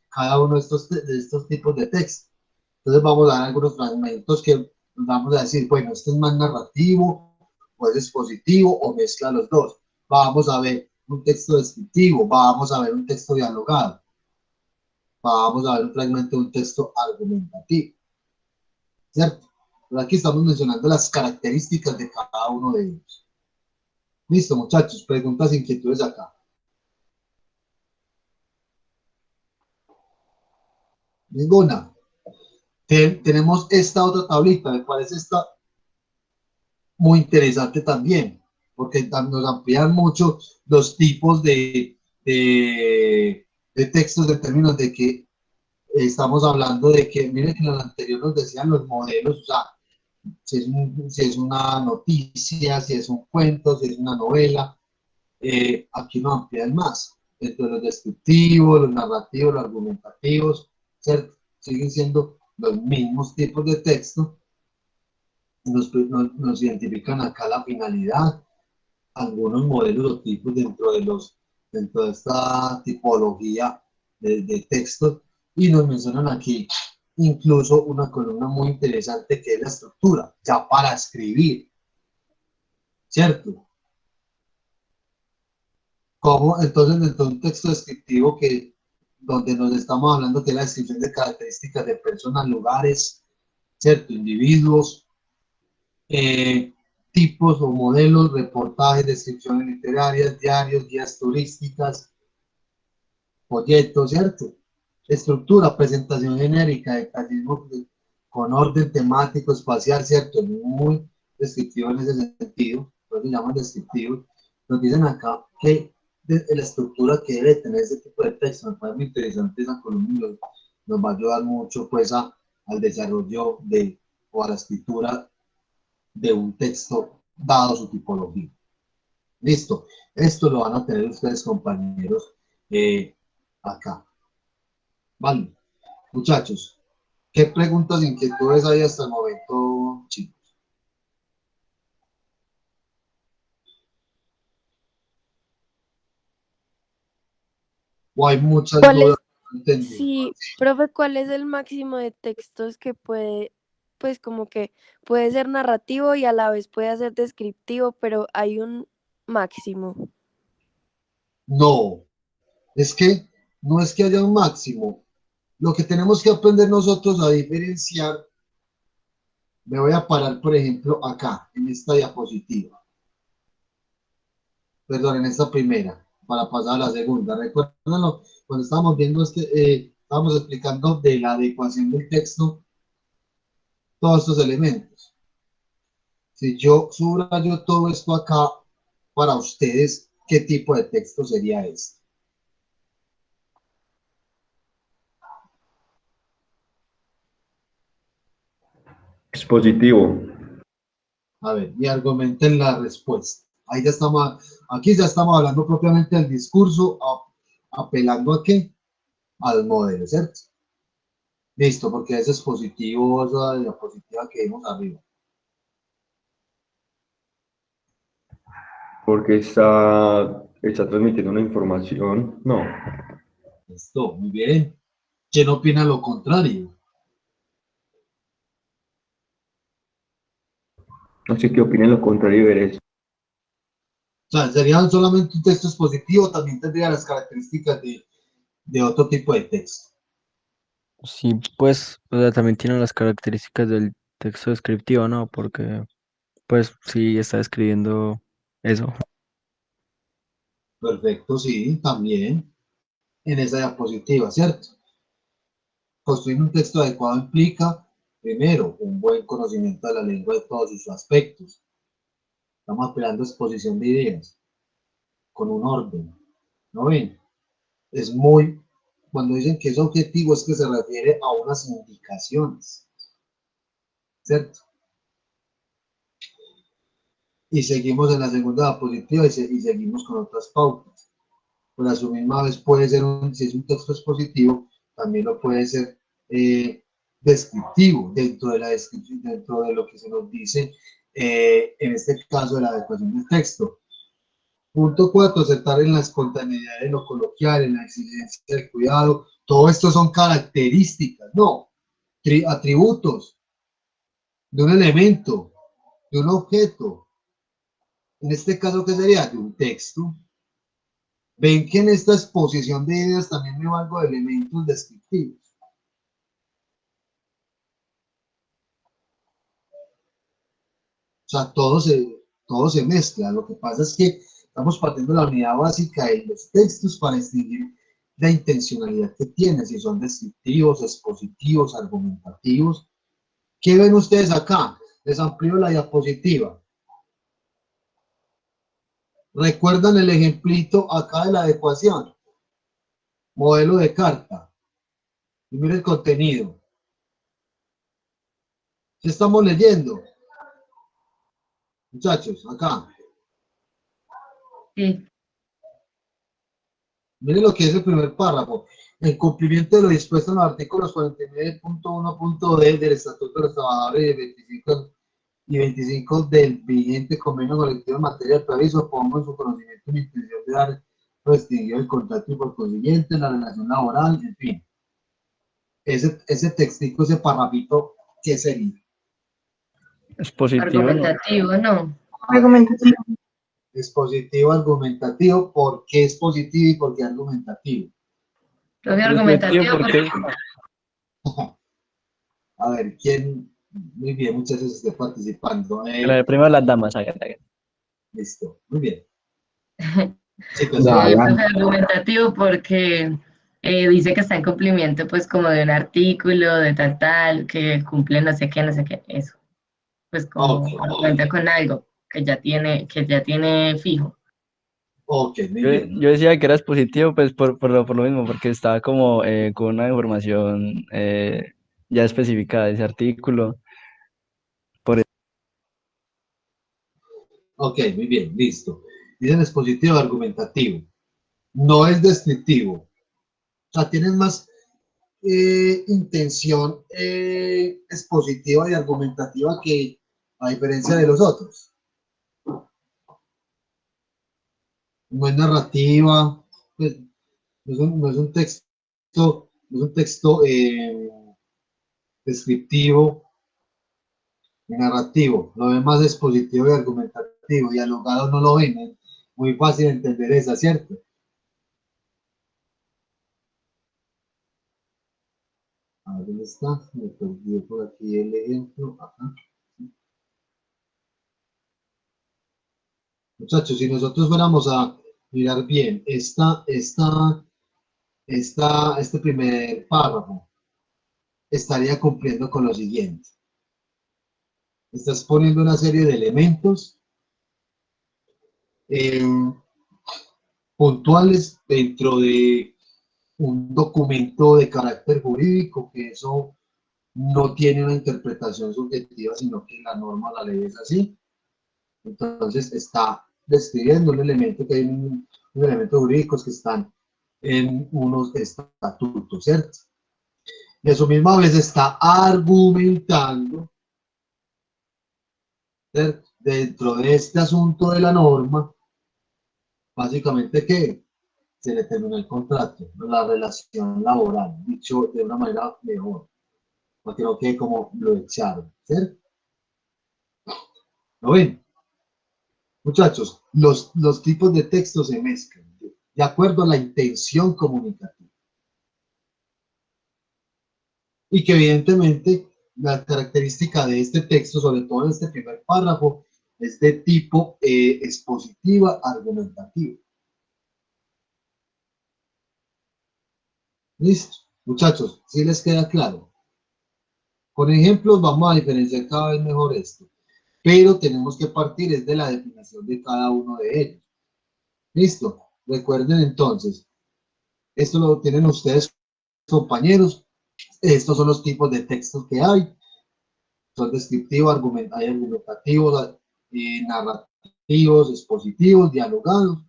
cada uno de estos tipos de textos. Entonces vamos a dar algunos fragmentos que nos vamos a decir, bueno, este es más narrativo, o es expositivo, o mezcla los dos. Vamos a ver un texto descriptivo, vamos a ver un texto dialogado, vamos a ver un fragmento de un texto argumentativo, ¿cierto? Pero aquí estamos mencionando las características de cada uno de ellos. Listo, muchachos, preguntas, inquietudes acá. Ninguna. Tenemos esta otra tablita, me parece esta muy interesante también, porque nos amplían mucho los tipos de textos en términos de que estamos hablando de que, miren que en el anterior nos decían los modelos, o sea, si es una noticia, si es un cuento, si es una novela, aquí nos amplían más, entre los descriptivos, los narrativos, los argumentativos, ¿cierto? Siguen siendo los mismos tipos de texto, nos identifican acá la finalidad, algunos modelos o tipos dentro de esta tipología de textos, y nos mencionan aquí incluso una columna muy interesante que es la estructura, ya para escribir, ¿cierto? ¿Cómo? Entonces, dentro de un texto descriptivo donde nos estamos hablando que es la descripción de características de personas, lugares, ¿cierto? Individuos, tipos o modelos, reportajes, descripciones literarias, diarios, guías turísticas, folletos, ¿cierto? Estructura, presentación genérica, detallismo con orden temático, espacial, ¿cierto? Muy descriptivo en ese sentido, lo que llaman descriptivo. Nos dicen acá que la estructura que debe tener ese tipo de texto, me parece muy interesante esa columna, nos va a ayudar mucho pues al desarrollo o a la escritura de un texto dado su tipología. Listo, esto lo van a tener ustedes, compañeros, acá. Vale, muchachos, ¿qué preguntas, inquietudes hay hasta el momento, chicos? O hay muchas ¿Cuál dudas, es, no entendí. sí, profe, cuál es el máximo de textos que puede, pues como que puede ser narrativo y a la vez puede ser descriptivo, pero hay un máximo? No, es que no es que haya un máximo. Lo que tenemos que aprender nosotros a diferenciar, me voy a parar, por ejemplo, acá, en esta diapositiva. Perdón, en esta primera, para pasar a la segunda. Recuerdan cuando estábamos viendo estábamos explicando de la adecuación del texto, todos estos elementos. Si yo subrayo todo esto acá para ustedes, ¿qué tipo de texto sería este? Expositivo. A ver, y argumenten la respuesta. Ahí ya estamos, aquí ya estamos hablando propiamente del discurso, apelando a qué, al modelo, ¿cierto? Listo, porque ese es positivo, esa diapositiva que vimos arriba. Porque está transmitiendo una información. No. Listo, muy bien. ¿Quién opina lo contrario? No sé qué opinen lo contrario y ver eso. O sea, sería solamente un texto expositivo, también tendría las características de otro tipo de texto. Sí, pues, o sea, también tiene las características del texto descriptivo, ¿no? Porque, pues, sí está escribiendo eso. Perfecto, sí, también en esa diapositiva, ¿cierto? Construir un texto adecuado implica, primero, un buen conocimiento de la lengua de todos sus aspectos. Estamos apelando a exposición de ideas, con un orden. ¿No ven? Es muy, cuando dicen que es objetivo, es que se refiere a unas indicaciones, ¿cierto? Y seguimos en la segunda diapositiva y seguimos con otras pautas. Pero a su misma vez puede ser, si es un texto expositivo, también lo puede ser descriptivo dentro de la descripción, dentro de lo que se nos dice, en este caso de la adecuación del texto. Punto 4, acertar en la espontaneidad de lo coloquial, en la exigencia del cuidado. Todo esto son características, no, atributos de un elemento, de un objeto. En este caso, ¿qué sería? De un texto. Ven que en esta exposición de ideas también me valgo de elementos descriptivos. O sea, todo se mezcla. Lo que pasa es que estamos partiendo de la unidad básica de los textos para distinguir la intencionalidad que tiene, si son descriptivos, expositivos, argumentativos. ¿Qué ven ustedes acá? Les amplío la diapositiva. ¿Recuerdan el ejemplito acá de la adecuación? Modelo de carta. Y miren el contenido. ¿Qué estamos leyendo? Muchachos, acá. Sí. Miren lo que es el primer párrafo. En cumplimiento de lo dispuesto en los artículos 49.1.d del Estatuto de los Trabajadores y 25 del vigente convenio colectivo en materia de preaviso, pongo en su conocimiento mi intención de dar extinguido el contrato y por consiguiente la relación laboral, en fin. Ese textico, ese parrafito, ¿qué sería? Es positivo, ¿no? Argumentativo, ¿no? Argumentativo. Es positivo, argumentativo. ¿Por qué es positivo y por qué argumentativo? Profe, Es positivo argumentativo porque A ver, ¿quién? Muy bien, muchas veces esté participando. primero las damas, hágale. Listo, muy bien. Chicas, profe, argumentativo porque dice que está en cumplimiento pues como de un artículo, de tal, que cumple no sé qué, eso. Pues como ok, argumenta con algo que ya tiene fijo. ok, muy Yo, bien. yo decía que eras positivo, pues por lo mismo, porque estaba como con una información ya especificada de ese artículo. Ok, muy bien, listo. Dicen es positivo, argumentativo. No es descriptivo. O sea, tienen más intención expositiva y argumentativa que a diferencia de los otros. No es narrativa, pues, no es un texto, no es un texto descriptivo y narrativo. Lo demás es positivo y argumentativo. Dialogado no lo ven. Es muy fácil entender esa, ¿cierto? A ver, ¿dónde está? Me perdió por aquí el ejemplo. Ajá. Muchachos, si nosotros fuéramos a mirar bien este primer párrafo, estaría cumpliendo con lo siguiente. Estás poniendo una serie de elementos eh, puntuales dentro de un documento de carácter jurídico, que eso no tiene una interpretación subjetiva, sino que la norma, la ley es así. Entonces está describiendo un elemento que hay un elementos jurídicos que están en unos estatutos, ¿cierto? Y a su misma vez está argumentando, ¿cierto?, dentro de este asunto de la norma, básicamente que se le terminó el contrato, la relación laboral, dicho de una manera mejor, porque no quede como lo echaron, ¿cierto? ¿Lo ven? Muchachos, los tipos de texto se mezclan de acuerdo a la intención comunicativa. Y que evidentemente la característica de este texto, sobre todo en este primer párrafo, es de tipo expositiva, argumentativa. ¿Listo? Muchachos, ¿sí les queda claro? Con ejemplos vamos a diferenciar cada vez mejor esto, pero tenemos que partir es de la definición de cada uno de ellos. ¿Listo? Recuerden entonces, esto lo tienen ustedes, compañeros. Estos son los tipos de textos que hay. Son descriptivos, hay argumentativos, narrativos, expositivos, dialogados.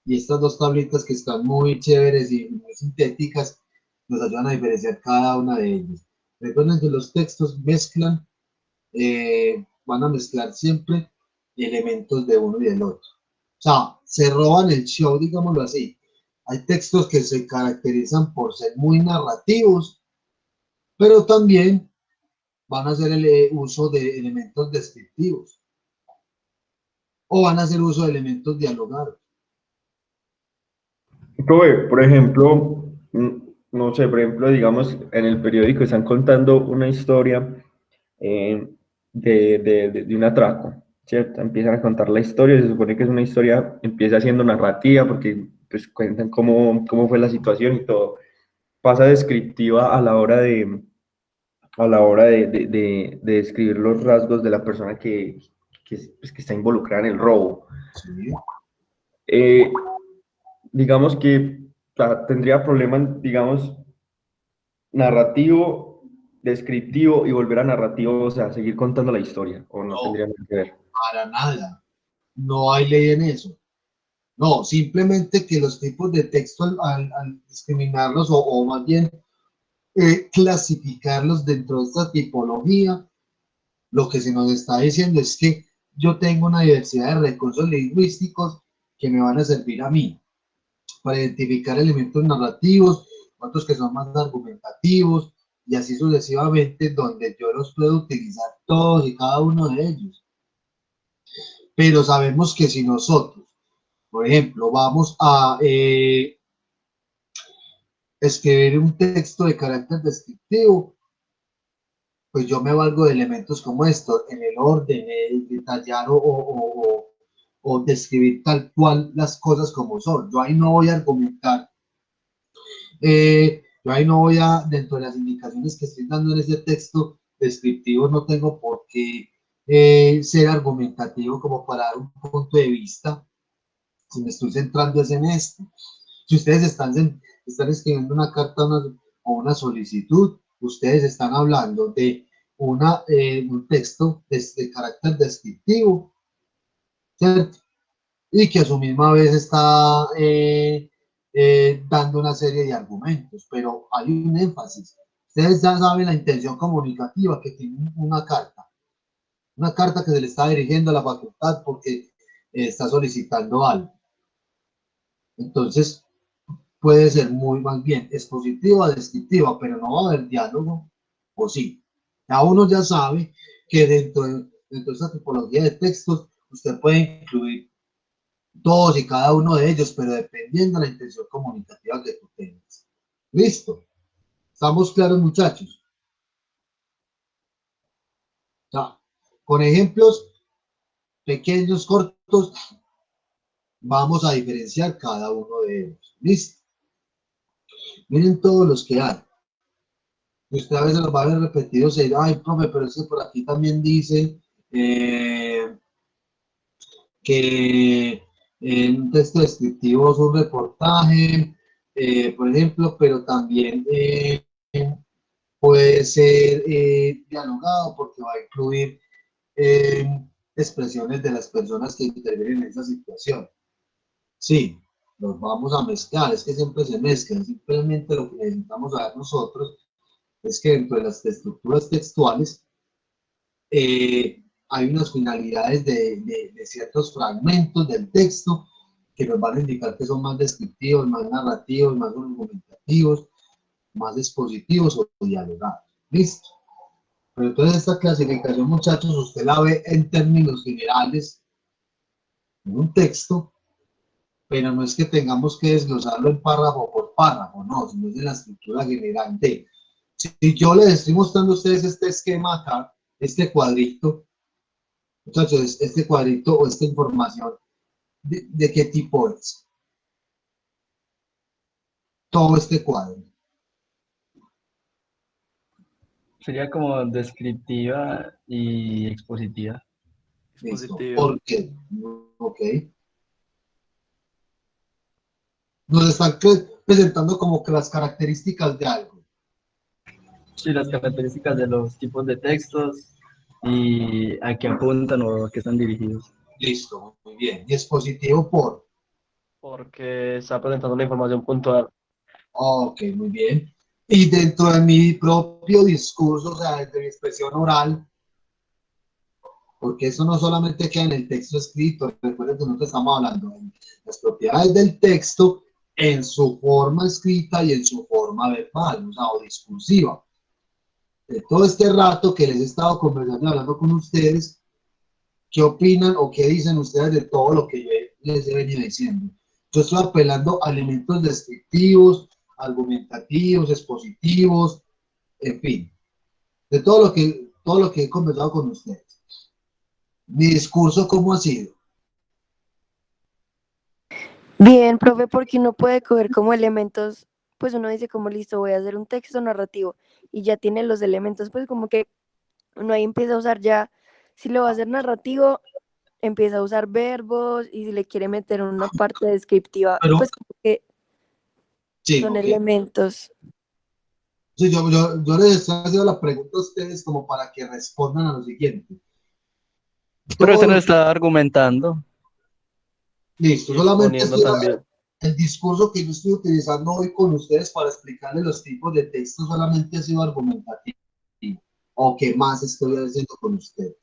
Y estas dos tablitas que están muy chéveres y muy sintéticas nos ayudan a diferenciar cada una de ellas. Recuerden que los textos mezclan, van a mezclar siempre elementos de uno y del otro. O sea, se roban el show, digámoslo así. Hay textos que se caracterizan por ser muy narrativos, pero también van a hacer el uso de elementos descriptivos o van a hacer uso de elementos dialogados. Profe, por ejemplo, no sé, por ejemplo, digamos, en el periódico están contando una historia de un atraco, ¿cierto? Empiezan a contar la historia, se supone que es una historia, empieza siendo narrativa porque pues cuentan cómo fue la situación y todo. Pasa descriptiva a la hora de describir los rasgos de la persona que está involucrada en el robo. Sí. Digamos que o sea, tendría problemas, digamos, narrativo, descriptivo y volver a narrativo, o sea, seguir contando la historia, o no tendría nada que ver. Para nada. No hay ley en eso. No, simplemente que los tipos de texto al discriminarlos o más bien clasificarlos dentro de esta tipología, lo que se nos está diciendo es que yo tengo una diversidad de recursos lingüísticos que me van a servir a mí para identificar elementos narrativos, otros que son más argumentativos y así sucesivamente, donde yo los puedo utilizar todos y cada uno de ellos. Pero sabemos que si nosotros, por ejemplo, vamos a escribir un texto de carácter descriptivo, pues yo me valgo de elementos como estos, en el orden, detallar o describir tal cual las cosas como son. Yo ahí no voy a argumentar, yo ahí no voy a, dentro de las indicaciones que estoy dando en ese texto descriptivo, no tengo por qué ser argumentativo como para dar un punto de vista, si me estoy centrando es en esto. Si ustedes están escribiendo una carta o una solicitud, ustedes están hablando de un texto de carácter descriptivo, ¿cierto? Y que a su misma vez está dando una serie de argumentos, pero hay un énfasis. Ustedes ya saben la intención comunicativa que tiene una carta que se le está dirigiendo a la facultad porque está solicitando algo. Entonces, puede ser muy más bien expositiva, descriptiva, pero no va a haber diálogo, o sí. Ya uno ya sabe que dentro de esta tipología de textos, usted puede incluir todos y cada uno de ellos, pero dependiendo de la intención comunicativa que tú tengas. ¿Listo? ¿Estamos claros, muchachos? Ya. Con ejemplos pequeños, cortos, vamos a diferenciar cada uno de ellos. ¿Listo? Miren todos los que hay. Usted a veces los va a ver repetidos y dirá, ay, profe, pero es que por aquí también dice que en un texto descriptivo es un reportaje, por ejemplo, pero también puede ser dialogado porque va a incluir expresiones de las personas que intervienen en esa situación. Sí, los vamos a mezclar, es que siempre se mezclan, simplemente lo que necesitamos saber nosotros es que dentro de las estructuras textuales hay unas finalidades de ciertos fragmentos del texto que nos van a indicar que son más descriptivos, más narrativos, más argumentativos, más expositivos o dialogados. ¿Listo? Pero entonces esta clasificación, muchachos, usted la ve en términos generales en un texto, pero no es que tengamos que desglosarlo en párrafo por párrafo, no, sino es de la estructura general de. Si yo les estoy mostrando a ustedes este esquema acá, este cuadrito, muchachos, este cuadrito o esta información, ¿de qué tipo es? Todo este cuadro. Sería como descriptiva y expositiva. Listo. Dispositivo. ¿Por qué? Ok. Nos están presentando como que las características de algo. Sí, las características de los tipos de textos y a qué apuntan o a qué están dirigidos. Listo, muy bien. Dispositivo por. Porque está presentando una información puntual. Ok, muy bien. Y dentro de mi propio discurso, o sea, de mi expresión oral, porque eso no solamente queda en el texto escrito, recuerden que nosotros estamos hablando de las propiedades del texto en su forma escrita y en su forma verbal, o sea, o discursiva. De todo este rato que les he estado conversando y hablando con ustedes, ¿qué opinan o qué dicen ustedes de todo lo que yo les he venido diciendo? Yo estoy apelando a elementos descriptivos, argumentativos, expositivos, en fin, de todo lo que he conversado con ustedes. Mi discurso, ¿cómo ha sido? Bien, profe, porque uno puede coger como elementos, pues uno dice como listo, voy a hacer un texto narrativo y ya tiene los elementos, pues como que uno ahí empieza a usar ya, si lo va a hacer narrativo, empieza a usar verbos y si le quiere meter una parte descriptiva, Pero, pues como que sí, son ok. elementos. Sí, yo les estoy haciendo la pregunta a ustedes como para que respondan a lo siguiente. Pero usted Todo no lo- está argumentando. Listo, Y solamente exponiendo estoy, también. el discurso que yo estoy utilizando hoy con ustedes para explicarles los tipos de texto solamente ha sido argumentativo. ¿O qué más estoy haciendo con ustedes?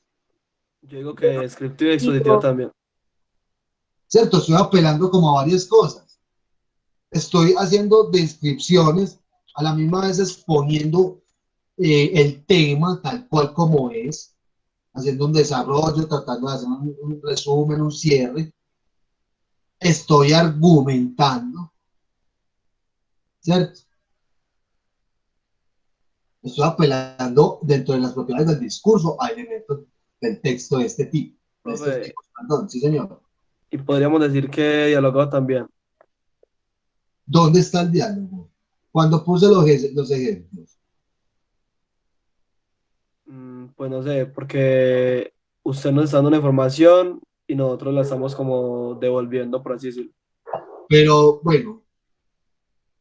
Yo digo que descriptivo y expositivo Digo, también. ¿Cierto? Estoy apelando como a varias cosas. Estoy haciendo descripciones, a la misma vez exponiendo el tema tal cual como es, haciendo un desarrollo, tratando de hacer un resumen, un cierre. Estoy argumentando, ¿cierto? Estoy apelando dentro de las propiedades del discurso a elementos del texto de este tipo, de estos Profe, tipos, perdón, sí señor. y podríamos decir que dialogado también. ¿Dónde está el diálogo? Cuando puse los ejemplos. Pues no sé, porque usted nos está dando una información y nosotros la estamos como devolviendo, por así decirlo. Pero bueno,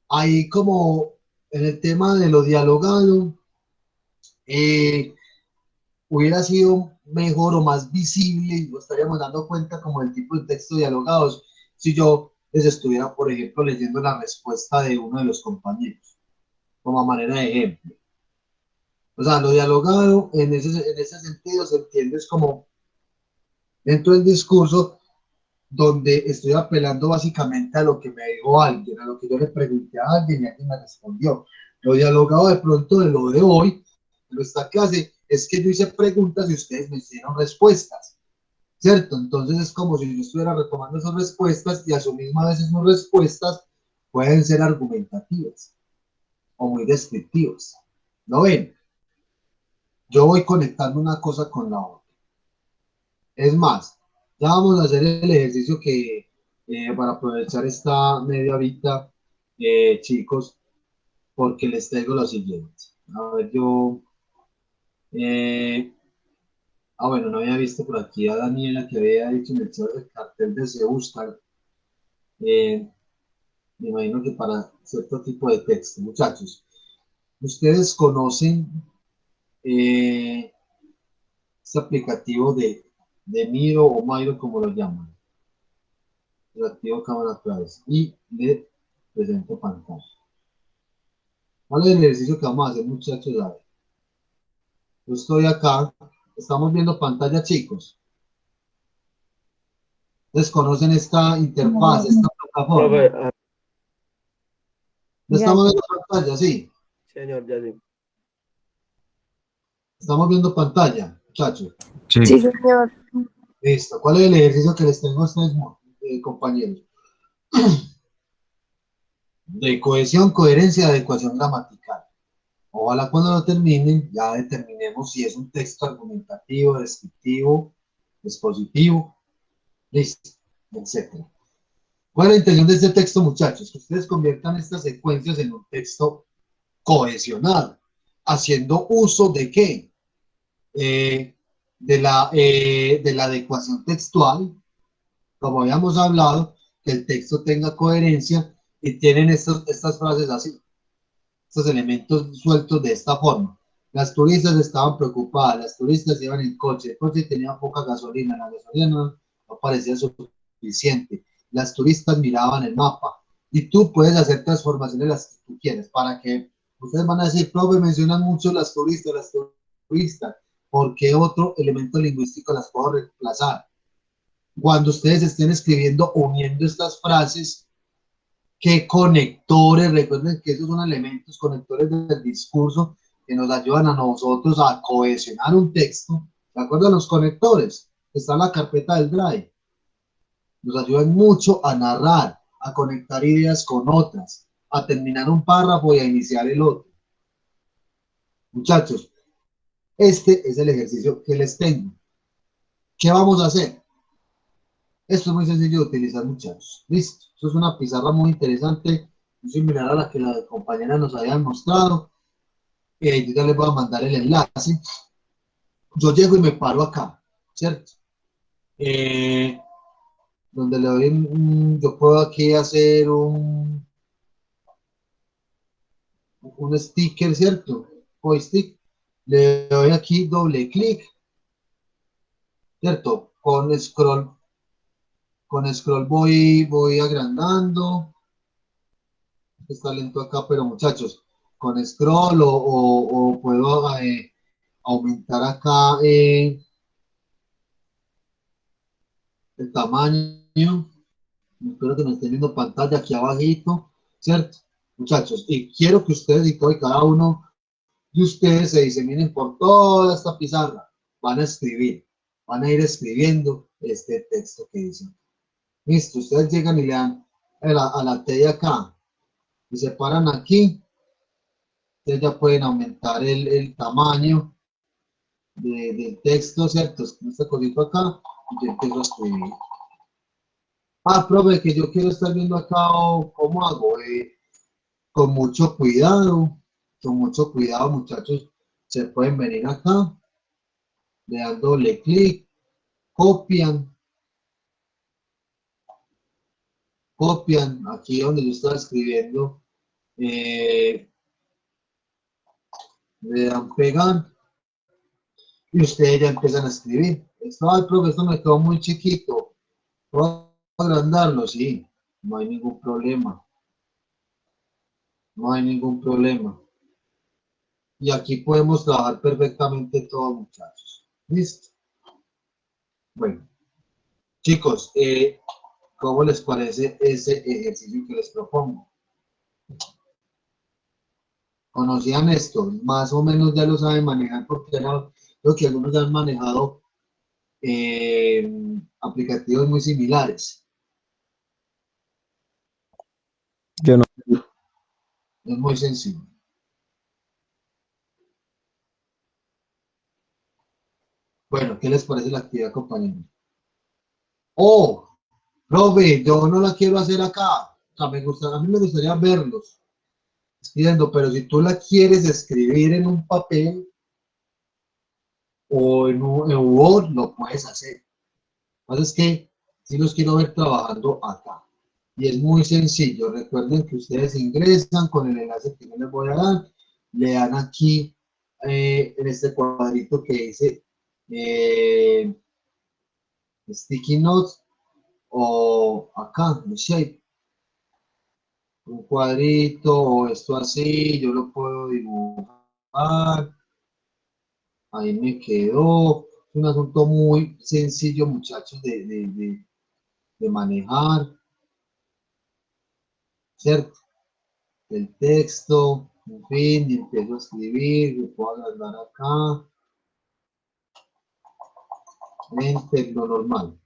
ahí como en el tema de lo dialogado, eh, hubiera sido mejor o más visible y nos estaríamos dando cuenta como el tipo de texto dialogados si yo les estuviera, por ejemplo, leyendo la respuesta de uno de los compañeros, como a manera de ejemplo. O sea, lo dialogado en ese sentido se entiende es como dentro del discurso donde estoy apelando básicamente a lo que me dijo alguien, a lo que yo le pregunté a alguien y alguien me respondió. Lo dialogado de pronto de lo de hoy, lo esta clase, es que yo hice preguntas y ustedes me hicieron respuestas, ¿cierto? Entonces es como si yo estuviera retomando esas respuestas y a su misma vez esas respuestas pueden ser argumentativas o muy descriptivas. ¿No ven? Yo voy conectando una cosa con la otra. Es más, ya vamos a hacer el ejercicio que para aprovechar esta media horita, chicos, porque les traigo lo siguiente. A ver, eh, bueno, no había visto por aquí a Daniela que había dicho en el chat del cartel de Se Busca. Eh, Me imagino que para cierto tipo de texto. Muchachos, ustedes conocen eh, este aplicativo de Miro o Miro, como lo llaman. Yo activo cámara otra vez y le presento pantalla. ¿Cuál es el ejercicio que vamos a hacer, muchachos? A ver, yo estoy acá, estamos viendo pantalla, chicos. Desconocen esta interfaz, esta Profe, plataforma. ¿No ya, estamos ya. viendo pantalla? Sí, señor, ya sí. estamos viendo pantalla, muchachos. Sí, señor. Listo. ¿Cuál es el ejercicio que les tengo a ustedes, compañeros? De cohesión, coherencia, adecuación gramatical. Ojalá cuando lo terminen ya determinemos si es un texto argumentativo, descriptivo, expositivo, listo, etc. ¿Cuál es la intención de este texto, muchachos? Que ustedes conviertan estas secuencias en un texto cohesionado, haciendo uso de ¿qué? De la adecuación textual, como habíamos hablado, que el texto tenga coherencia y tienen estas frases así, estos elementos sueltos de esta forma. Las turistas estaban preocupadas, las turistas iban en coche, el coche tenía poca gasolina, la gasolina no parecía suficiente, las turistas miraban el mapa y tú puedes hacer transformaciones las que tú quieres, para que ustedes van a decir, profe, mencionan mucho las turistas, ¿por qué otro elemento lingüístico las puedo reemplazar? Cuando ustedes estén escribiendo, uniendo estas frases, ¿qué conectores? Recuerden que esos son elementos conectores del discurso que nos ayudan a nosotros a cohesionar un texto. ¿De acuerdo a los conectores? Está en la carpeta del Drive. Nos ayudan mucho a narrar, a conectar ideas con otras, a terminar un párrafo y a iniciar el otro. Muchachos, este es el ejercicio que les tengo. ¿Qué vamos a hacer? Esto es muy sencillo de utilizar, muchachos. Listo. Esto es una pizarra muy interesante, muy similar a la que la compañera nos había mostrado. Yo ya les voy a mandar el enlace. Yo llego y me paro acá, ¿cierto? Donde le doy, yo puedo aquí hacer un sticker, ¿cierto? Joystick. Le doy aquí doble clic, ¿cierto? Con scroll voy agrandando. Está lento acá, pero muchachos, con scroll o puedo aumentar acá el tamaño. Espero que me estén viendo pantalla aquí abajito, ¿cierto? Muchachos, y quiero que ustedes y todo y cada uno de ustedes se diseminen por toda esta pizarra. Van a escribir, van a ir escribiendo este texto que dicen. Listo, ustedes llegan y le dan a la T de acá y se paran aquí. Ustedes ya pueden aumentar el tamaño del texto, ¿cierto? Este cosito acá y yo empiezo a escribir. Ah, profe, que yo quiero estar viendo acá, ¿cómo hago? Con mucho cuidado, muchachos, se pueden venir acá, le dan doble clic, copian, aquí donde yo estaba escribiendo, le dan pegar y ustedes ya empiezan a escribir. Esto, ay, profe, esto me quedó muy chiquito, ¿puedo agrandarlo? Sí, no hay ningún problema, no hay ningún problema. Y aquí podemos trabajar perfectamente todos, muchachos. ¿Listo? Bueno, chicos, ¿cómo les parece ese ejercicio que les propongo? ¿Conocían esto? Más o menos ya lo saben manejar porque ya creo que algunos ya han manejado aplicativos muy similares. Yo no. Es muy sencillo. Bueno, ¿qué les parece la actividad, compañeros? Oh, profe, yo no la quiero hacer acá. O sea, a mí me gustaría verlos escribiendo, pero si tú la quieres escribir en un papel o en Word, lo puedes hacer. Lo que pasa es que sí los quiero ver trabajando acá. Y es muy sencillo. Recuerden que ustedes ingresan con el enlace que yo les voy a dar. Le dan aquí en este cuadrito que dice eh, Sticky Notes o acá, el Shape. Un cuadrito o esto así, yo lo puedo dibujar. Ahí me quedó. Es un asunto muy sencillo, muchachos, de manejar, ¿cierto? El texto, en fin, y empiezo a escribir, lo puedo agrandar acá. en lo normal.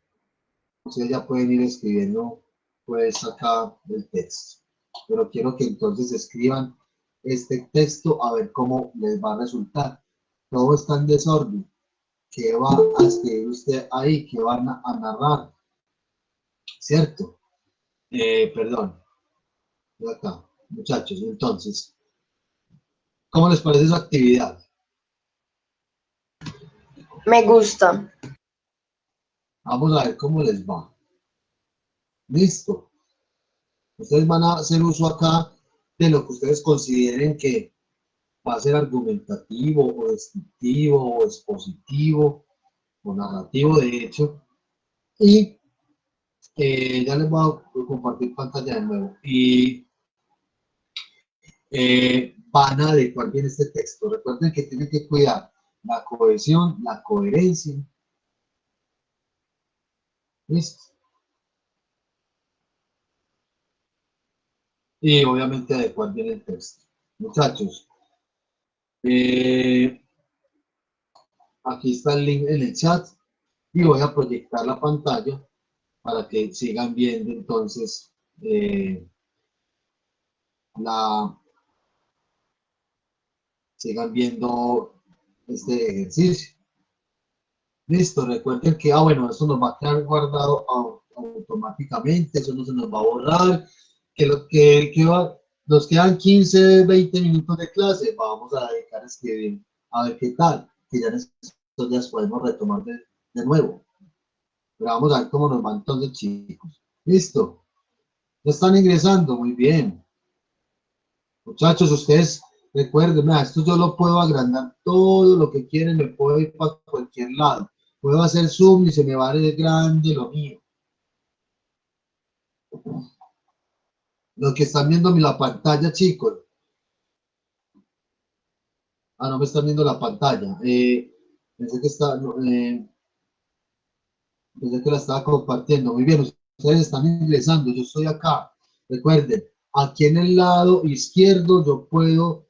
Ustedes ya pueden ir escribiendo pues acá el texto, pero quiero que entonces escriban este texto a ver cómo les va a resultar. Todo está en desorden. ¿Qué va a escribir usted ahí? ¿Qué van a narrar? ¿Cierto? Perdón, de acá, muchachos. Entonces, ¿cómo les parece esa actividad? Me gusta. Vamos a ver cómo les va. Listo. Ustedes van a hacer uso acá de lo que ustedes consideren que va a ser argumentativo o descriptivo o expositivo o narrativo, de hecho. Y ya les voy a compartir pantalla de nuevo. Y van a adecuar bien este texto. Recuerden que tienen que cuidar la cohesión, la coherencia. ¿Listo? Y obviamente adecuar bien el texto. Muchachos, aquí está el link en el chat y voy a proyectar la pantalla para que sigan viendo entonces la sigan viendo este ejercicio. Listo, recuerden que, bueno, esto nos va a quedar guardado automáticamente, eso no se nos va a borrar, que nos quedan 15, 20 minutos de clase, vamos a dedicar a escribir, a ver qué tal, que ya en estos días podemos retomar de nuevo. Pero vamos a ver cómo nos va entonces, chicos. Listo, ya están ingresando, muy bien. Muchachos, ustedes recuerden, esto yo lo puedo agrandar todo lo que quieren, me puedo ir para cualquier lado. Puedo hacer zoom y se me va a ver grande lo mío. Los que están viendo la pantalla, chicos. Ah, no me están viendo la pantalla. Pensé que pensé que la estaba compartiendo. Muy bien, ustedes están ingresando, yo estoy acá. Recuerden, aquí en el lado izquierdo yo puedo,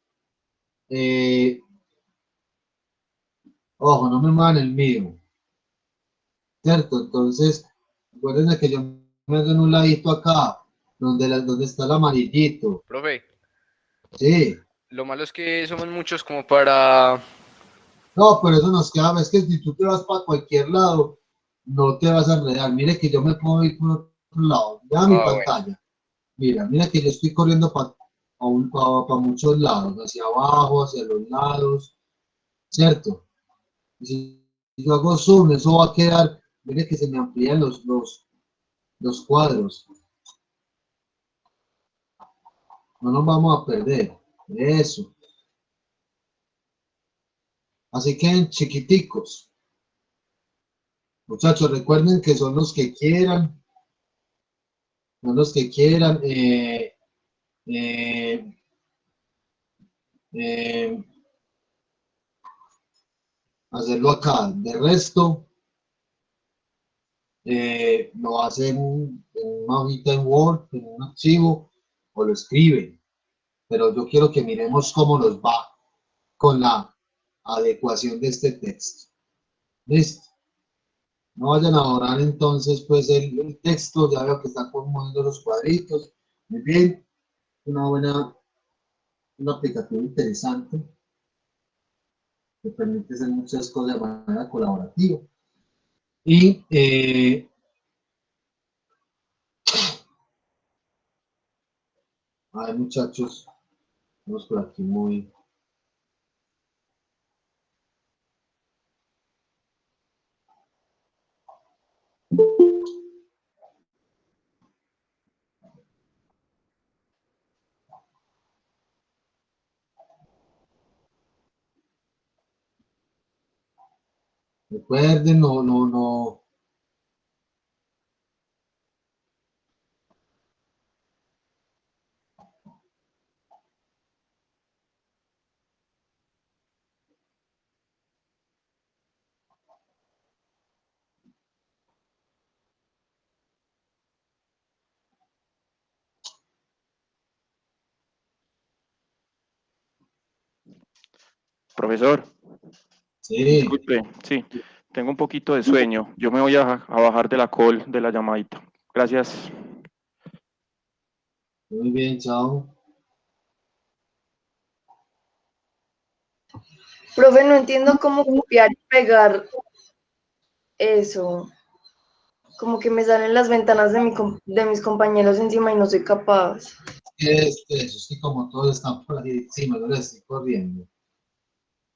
ojo, no me muevan el mío. ¿Cierto? Entonces, acuérdense que yo me hago en un ladito acá, donde está el amarillito. Profe, Sí. lo malo es que somos muchos como para... No, pero eso nos queda, es que si tú te vas para cualquier lado, no te vas a enredar. Mire que yo me puedo ir por otro lado. Vea mi bueno. pantalla. Mira que yo estoy corriendo para muchos lados, hacia abajo, hacia los lados, ¿cierto? Y si yo hago zoom, eso va a quedar, mire que se me amplían los cuadros. No nos vamos a perder. Eso. Así que chiquiticos. Muchachos, recuerden que son los que quieran, son los que quieran eh, eh, hacerlo acá. De resto, lo hacen en una hojita en Word, en un archivo, o lo escriben. Pero yo quiero que miremos cómo nos va con la adecuación de este texto. ¿Listo? No vayan a borrar entonces pues el texto, ya veo que están poniendo los cuadritos. Muy bien, un aplicativo interesante que permite hacer muchas cosas de manera colaborativa. Y a ver muchachos, vamos por aquí muy... Recuerden, no. Profesor, Sí, disculpe, sí. tengo un poquito de sueño. Yo me voy a bajar de la call, de la llamadita. Gracias. Muy bien, chao. Profe, no entiendo cómo copiar y pegar eso. Como que me salen las ventanas de mis compañeros encima y no soy capaz. Eso sí, como todos están por ahí encima, yo les estoy corriendo.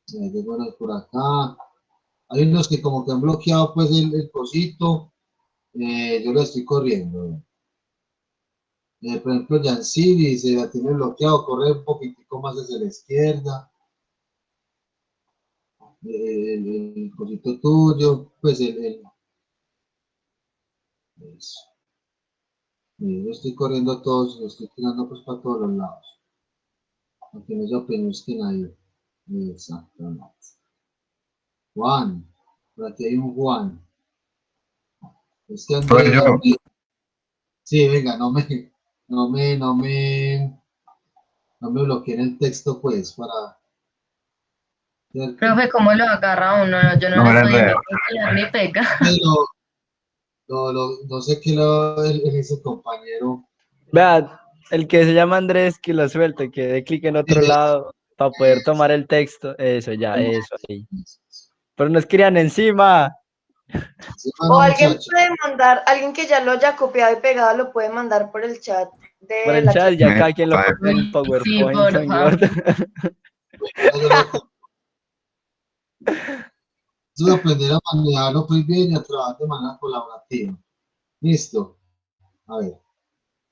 Tengo unos por acá. Hay unos que como que han bloqueado pues el cosito. Yo lo estoy corriendo. Por ejemplo, Yanciri se la tiene bloqueado, corre un poquitico más hacia la izquierda. El cosito tuyo, pues eso. Yo estoy corriendo a todos, lo estoy tirando pues para todos los lados. Aunque no se apenusquen ahí. Exactamente. Juan, por aquí hay un Juan. Es que Soy yo. Sí, venga, no me, no me, no me bloqueen el texto pues para... Profe, ¿cómo lo agarra uno? Yo no No lo me la estoy enredo. viendo ni pega. No sé qué ese compañero. Vea, el que se llama Andrés, que lo suelte, que dé clic en otro lado para poder tomar el texto. Eso, ya, eso ahí. Pero no escriban encima. O alguien puede mandar, alguien que ya lo haya copiado y pegado lo puede mandar por el chat de Por el la chat, ya Me cada quien lo está- pone en Sí, PowerPoint o en porfa. Word. Eso de aprender a manejarlo pues bien y a trabajar de manera colaborativa. Listo. A ver,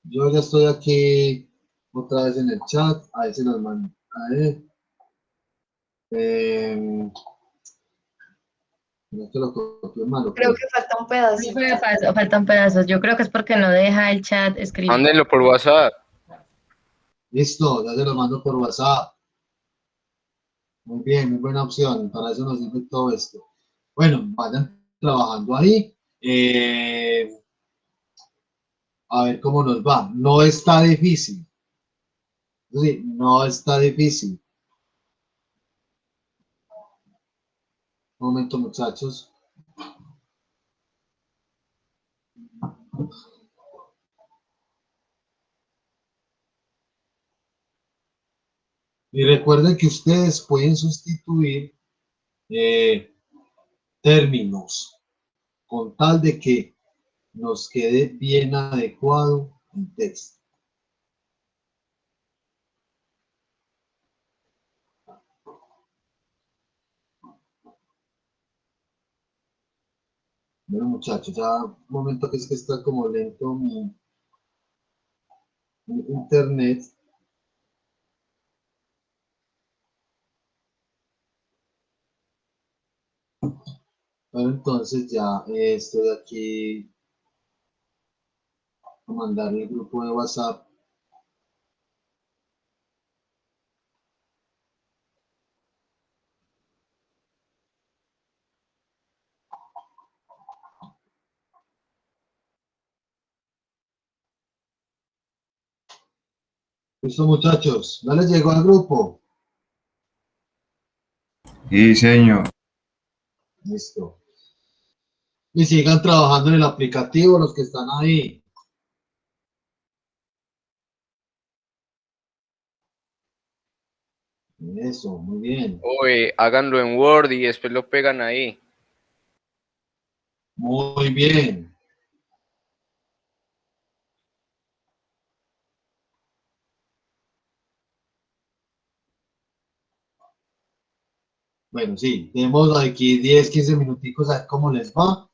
yo ya estoy aquí otra vez en el chat. A ver si nos mando. A ver. No te lo copio malo. Creo que falta un pedacito. Profe, faltan pedazos. Yo creo que es porque no deja el chat escrito. Mándenlo por WhatsApp. Listo, ya te lo mando por WhatsApp. Muy bien, muy buena opción. Para eso nos sirve todo esto. Bueno, vayan trabajando ahí. A ver cómo nos va. No está difícil. Sí, no está difícil. Un momento, muchachos. Y recuerden que ustedes pueden sustituir términos con tal de que nos quede bien adecuado el texto. Bueno, muchachos, ya un momento que es que está como lento mi internet. Bueno, entonces ya estoy aquí a mandarle el grupo de WhatsApp. Listo, muchachos, ¿no les llegó al grupo? Sí, señor. Listo. Y sigan trabajando en el aplicativo los que están ahí. Eso, muy bien. Oye, háganlo en Word y después lo pegan ahí. Muy bien. Bueno, sí, tenemos aquí 10, 15 minuticos a ver cómo les va.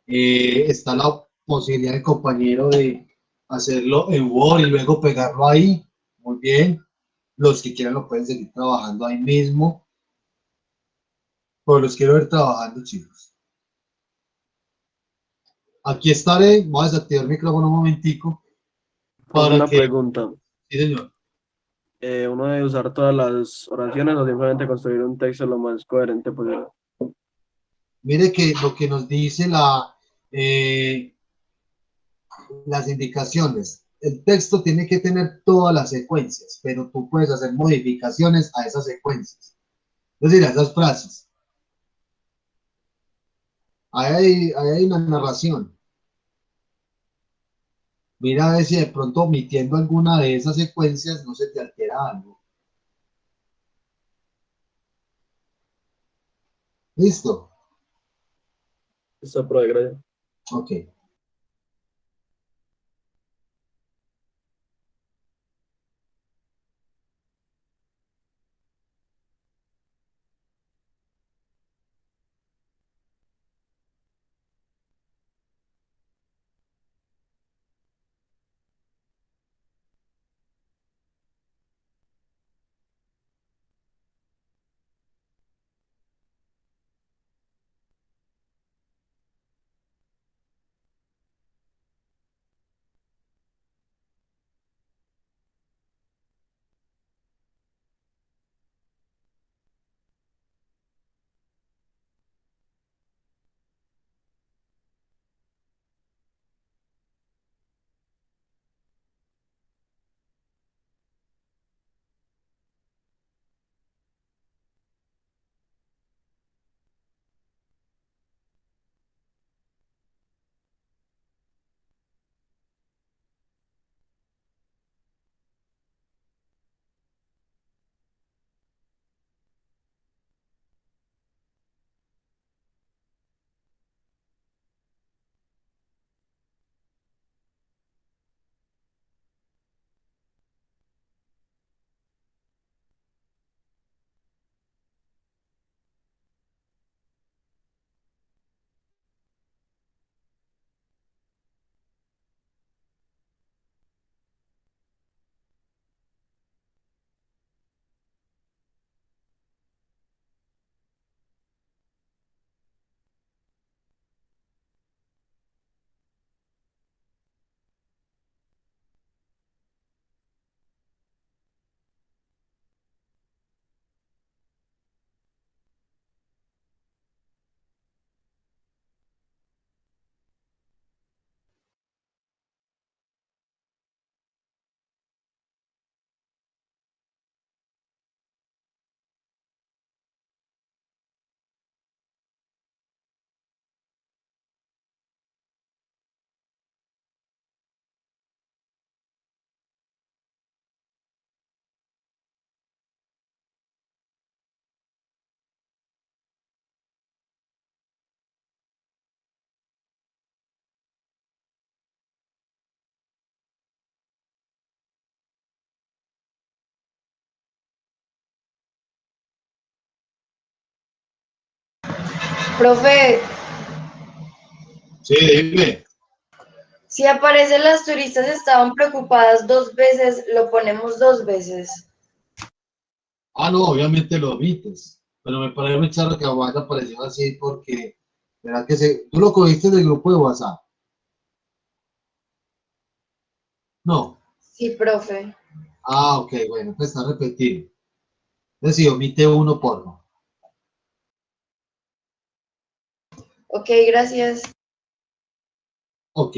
Está la posibilidad del compañero de hacerlo en Word y luego pegarlo ahí. Muy bien. Los que quieran lo pueden seguir trabajando ahí mismo. Pero los quiero ver trabajando, chicos. Aquí estaré. Voy a desactivar el micrófono un momentico. Para Una que... pregunta. Sí, señor. ¿Uno debe usar todas las oraciones o simplemente construir un texto lo más coherente posible? Mire que lo que nos dice las indicaciones, el texto tiene que tener todas las secuencias, pero tú puedes hacer modificaciones a esas secuencias, es decir, a esas frases. ahí hay una narración. Mira a ver si de pronto omitiendo alguna de esas secuencias no se te altera algo. ¿Listo? Listo, profe, gracias. Ok. Profe, Sí, dime. si aparece las turistas estaban preocupadas 2 veces, lo ponemos 2 veces. Ah, no, obviamente lo omites. Pero me parece muy charro que vaya apareciendo así porque, ¿verdad que tú lo cogiste del grupo de WhatsApp? No. Sí, profe. Ah, ok, bueno, pues está repetido. Entonces, si omite uno, porno. Ok, gracias. Ok.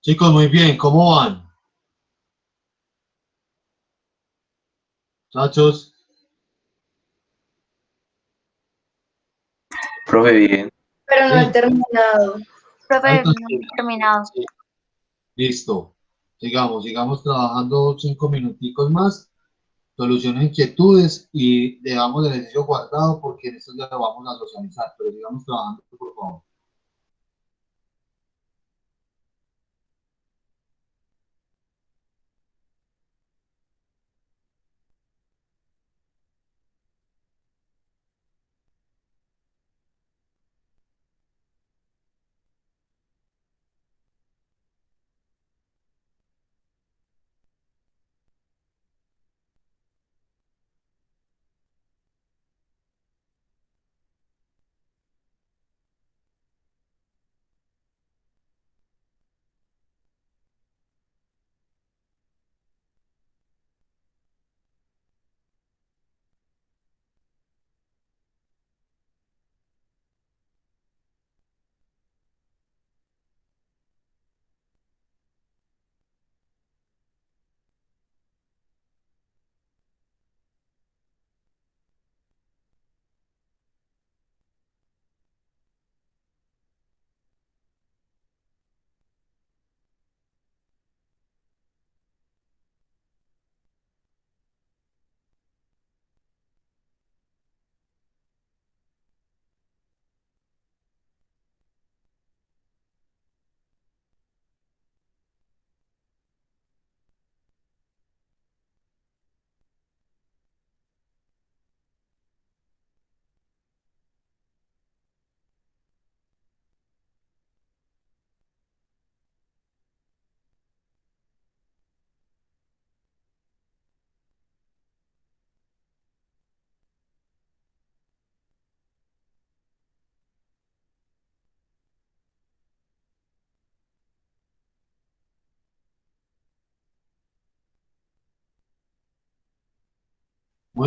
Chicos, muy bien, ¿cómo van? Muchachos, Profe, bien. Pero no he bien, terminado. Profe, alto, no hemos terminado. sí, listo. Sigamos trabajando 5 minuticos más, soluciones inquietudes y dejamos el ejercicio guardado porque en esto ya lo vamos a socializar, pero sigamos trabajando, por favor.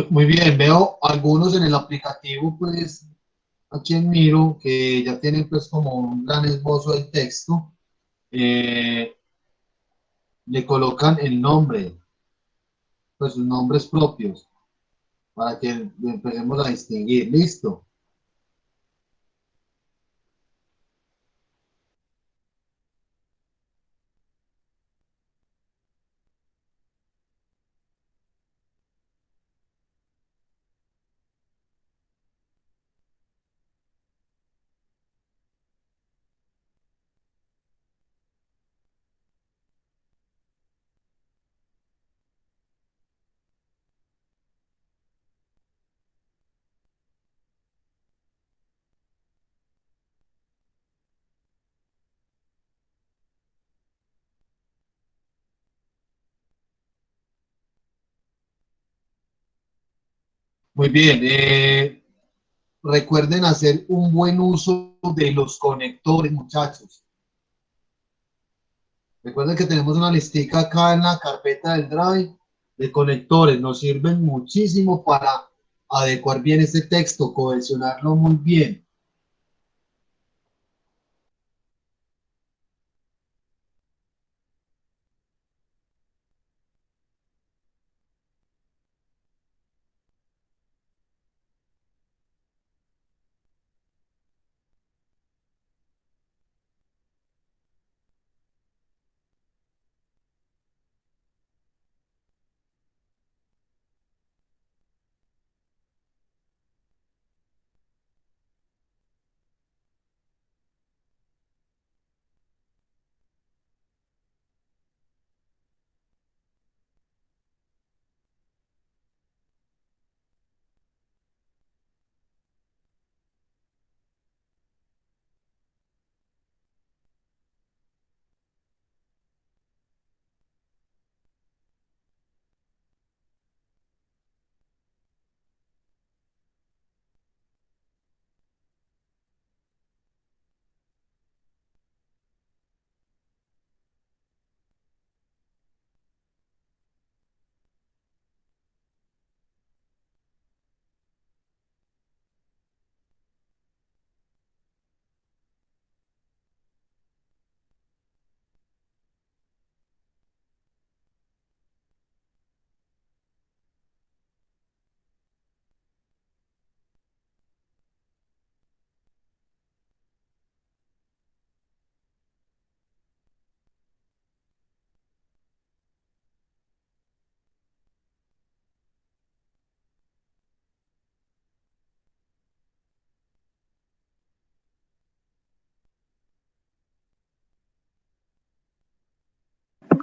Muy bien, veo algunos en el aplicativo, pues, a quien miro, que ya tienen pues como un gran esbozo del texto, eh, le colocan el nombre, pues sus nombres propios, para que lo empecemos a distinguir. Listo. Muy bien. Recuerden hacer un buen uso de los conectores, muchachos. Recuerden que tenemos una listica acá en la carpeta del Drive de conectores. Nos sirven muchísimo para adecuar bien este texto, cohesionarlo muy bien.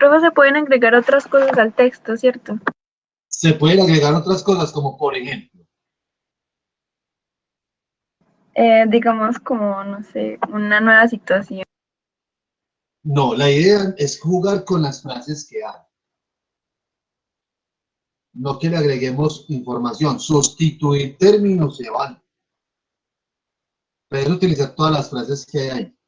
profe, se pueden agregar otras cosas al texto, ¿cierto? Se pueden agregar otras cosas, como por ejemplo, Digamos como, no sé, una nueva situación. no, la idea es jugar con las frases que hay. No que le agreguemos información, sustituir términos se vale. Puedes utilizar todas las frases que hay ahí.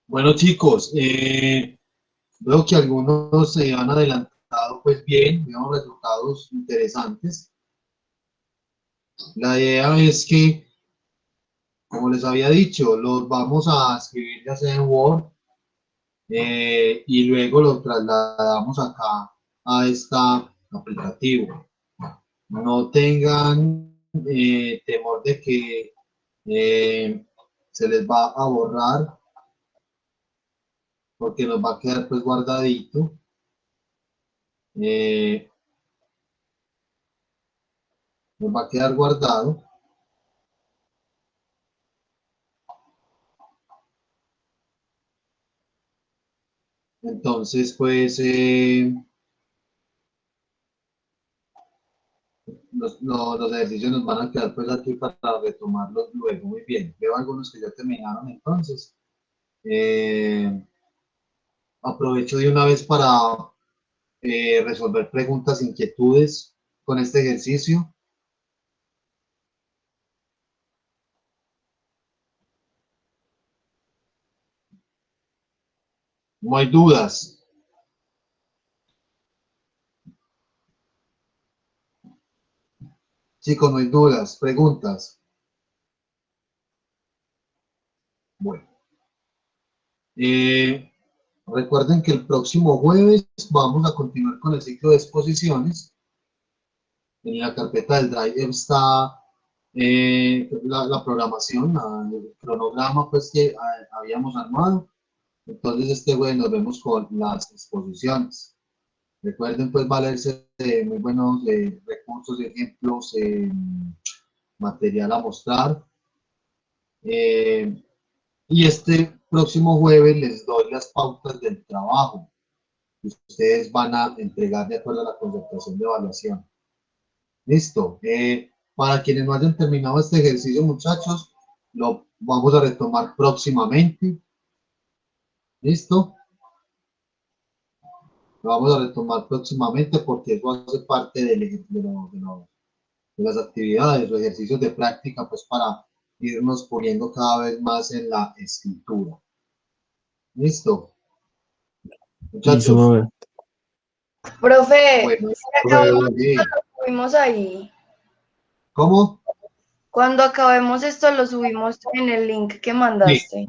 Bueno, chicos, veo que algunos se han adelantado pues bien, vemos resultados interesantes. La idea es que, como les había dicho, los vamos a escribir ya sea en Word y luego los trasladamos acá a este aplicativo. no tengan temor de que se les va a borrar, porque nos va a quedar pues guardadito. Nos va a quedar guardado. Entonces, pues, los ejercicios nos van a quedar pues aquí para retomarlos luego. Muy bien. Veo algunos que ya terminaron entonces. Aprovecho de una vez para resolver preguntas, inquietudes con este ejercicio. No hay dudas. Chicos, no hay dudas. Preguntas. Bueno. Recuerden que el próximo jueves vamos a continuar con el ciclo de exposiciones. En la carpeta del Drive está la programación, el cronograma pues que habíamos armado. Entonces este jueves nos vemos con las exposiciones. Recuerden pues valerse de muy buenos recursos, ejemplos, material a mostrar. Y este próximo jueves les doy las pautas del trabajo que ustedes van a entregar de acuerdo a la concertación de evaluación. Listo. Para quienes no hayan terminado este ejercicio, muchachos, lo vamos a retomar próximamente. Listo. Lo vamos a retomar próximamente porque eso hace parte de las actividades o ejercicios de práctica, pues para irnos poniendo cada vez más en la escritura. Listo. Muchachos. Profe, Bueno, acabamos esto, lo subimos ahí. ¿Cómo? Cuando acabemos esto, lo subimos en el link que mandaste.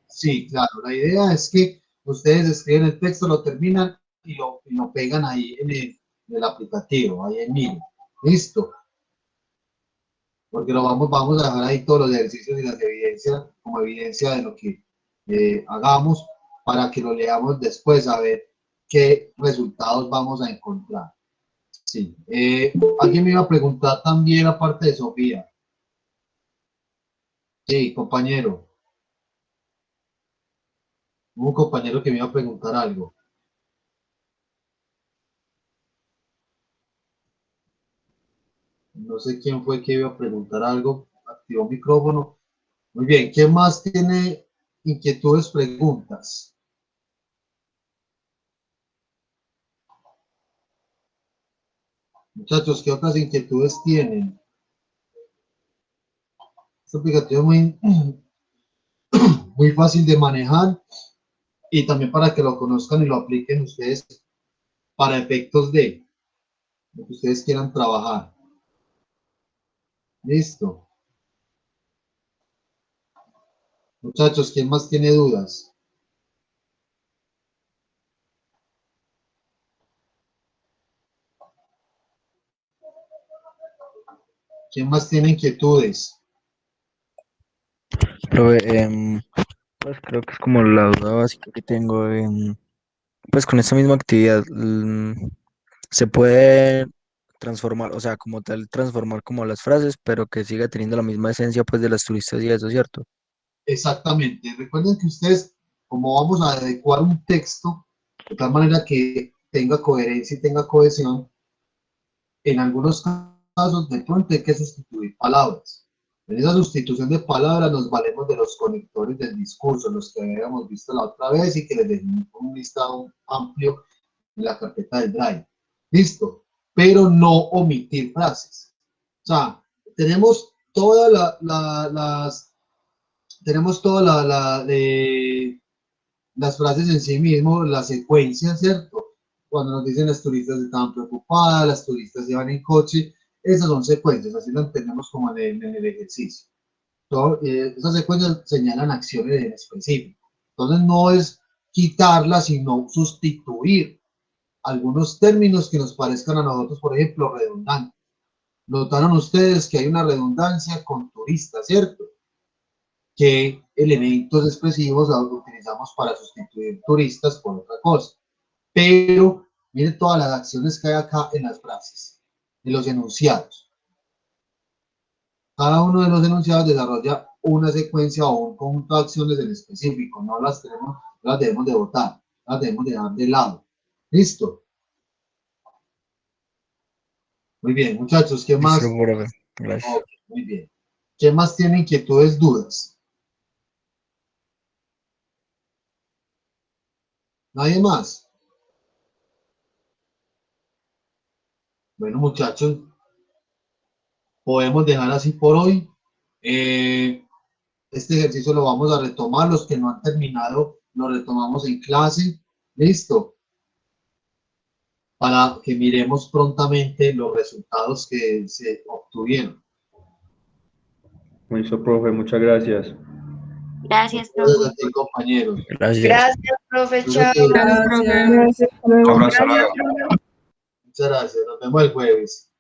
Sí, claro. La idea es que ustedes escriben el texto, lo terminan y lo pegan ahí en el aplicativo, ahí en Miro. Listo. Porque lo vamos a dejar ahí todos los ejercicios y las evidencias como evidencia de lo que hagamos para que lo leamos después a ver qué resultados vamos a encontrar. Sí. Alguien me iba a preguntar también aparte de Sofía. Sí, compañero. Un compañero que me iba a preguntar algo. No sé quién fue que iba a preguntar algo. Activó micrófono. Muy bien. ¿Quién más tiene inquietudes, preguntas? Muchachos, ¿qué otras inquietudes tienen? Este aplicativo es muy, muy fácil de manejar y también para que lo conozcan y lo apliquen ustedes para efectos de lo que ustedes quieran trabajar. Listo. Muchachos, ¿quién más tiene dudas? ¿Quién más tiene inquietudes? Profe, pues creo que es como la duda básica que tengo. Pues con esta misma actividad, se puede transformar, o sea, como tal, transformar como las frases, pero que siga teniendo la misma esencia pues de las turistas y eso, ¿cierto? Exactamente. Recuerden que ustedes, como vamos a adecuar un texto de tal manera que tenga coherencia y tenga cohesión, en algunos casos de pronto hay que sustituir palabras. En esa sustitución de palabras nos valemos de los conectores del discurso, los que habíamos visto la otra vez y que les dejé un listado amplio en la carpeta del Drive. Listo. Pero no omitir frases. O sea, tenemos todas las frases en sí mismo, la secuencia, ¿cierto? Cuando nos dicen las turistas estaban preocupadas, las turistas iban en coche, esas son secuencias, así lo entendemos como en el ejercicio. Esas secuencias señalan acciones en específico. Entonces no es quitarlas, sino sustituir algunos términos que nos parezcan a nosotros, por ejemplo, redundantes. Notaron ustedes que hay una redundancia con turista, ¿cierto? ¿Qué elementos expresivos utilizamos para sustituir turistas por otra cosa? Pero miren todas las acciones que hay acá en las frases, en los enunciados. Cada uno de los enunciados desarrolla una secuencia o un conjunto de acciones en específico. No las debemos de botar, las debemos de dejar de lado. ¿Listo? Muy bien, muchachos, ¿qué más? Listo, profe. Gracias. Ok, muy bien. ¿Qué más tienen inquietudes, dudas? ¿Nadie más? Bueno, muchachos, podemos dejar así por hoy. Este ejercicio lo vamos a retomar. Los que no han terminado, lo retomamos en clase. ¿Listo? Para que miremos prontamente los resultados que se obtuvieron. Listo, profe, muchas gracias. Gracias, Gracias profe. a ti, compañeros. Gracias. Gracias, profe. Chao. Gracias, profe. Abrazo. Muchas gracias. Nos vemos el jueves.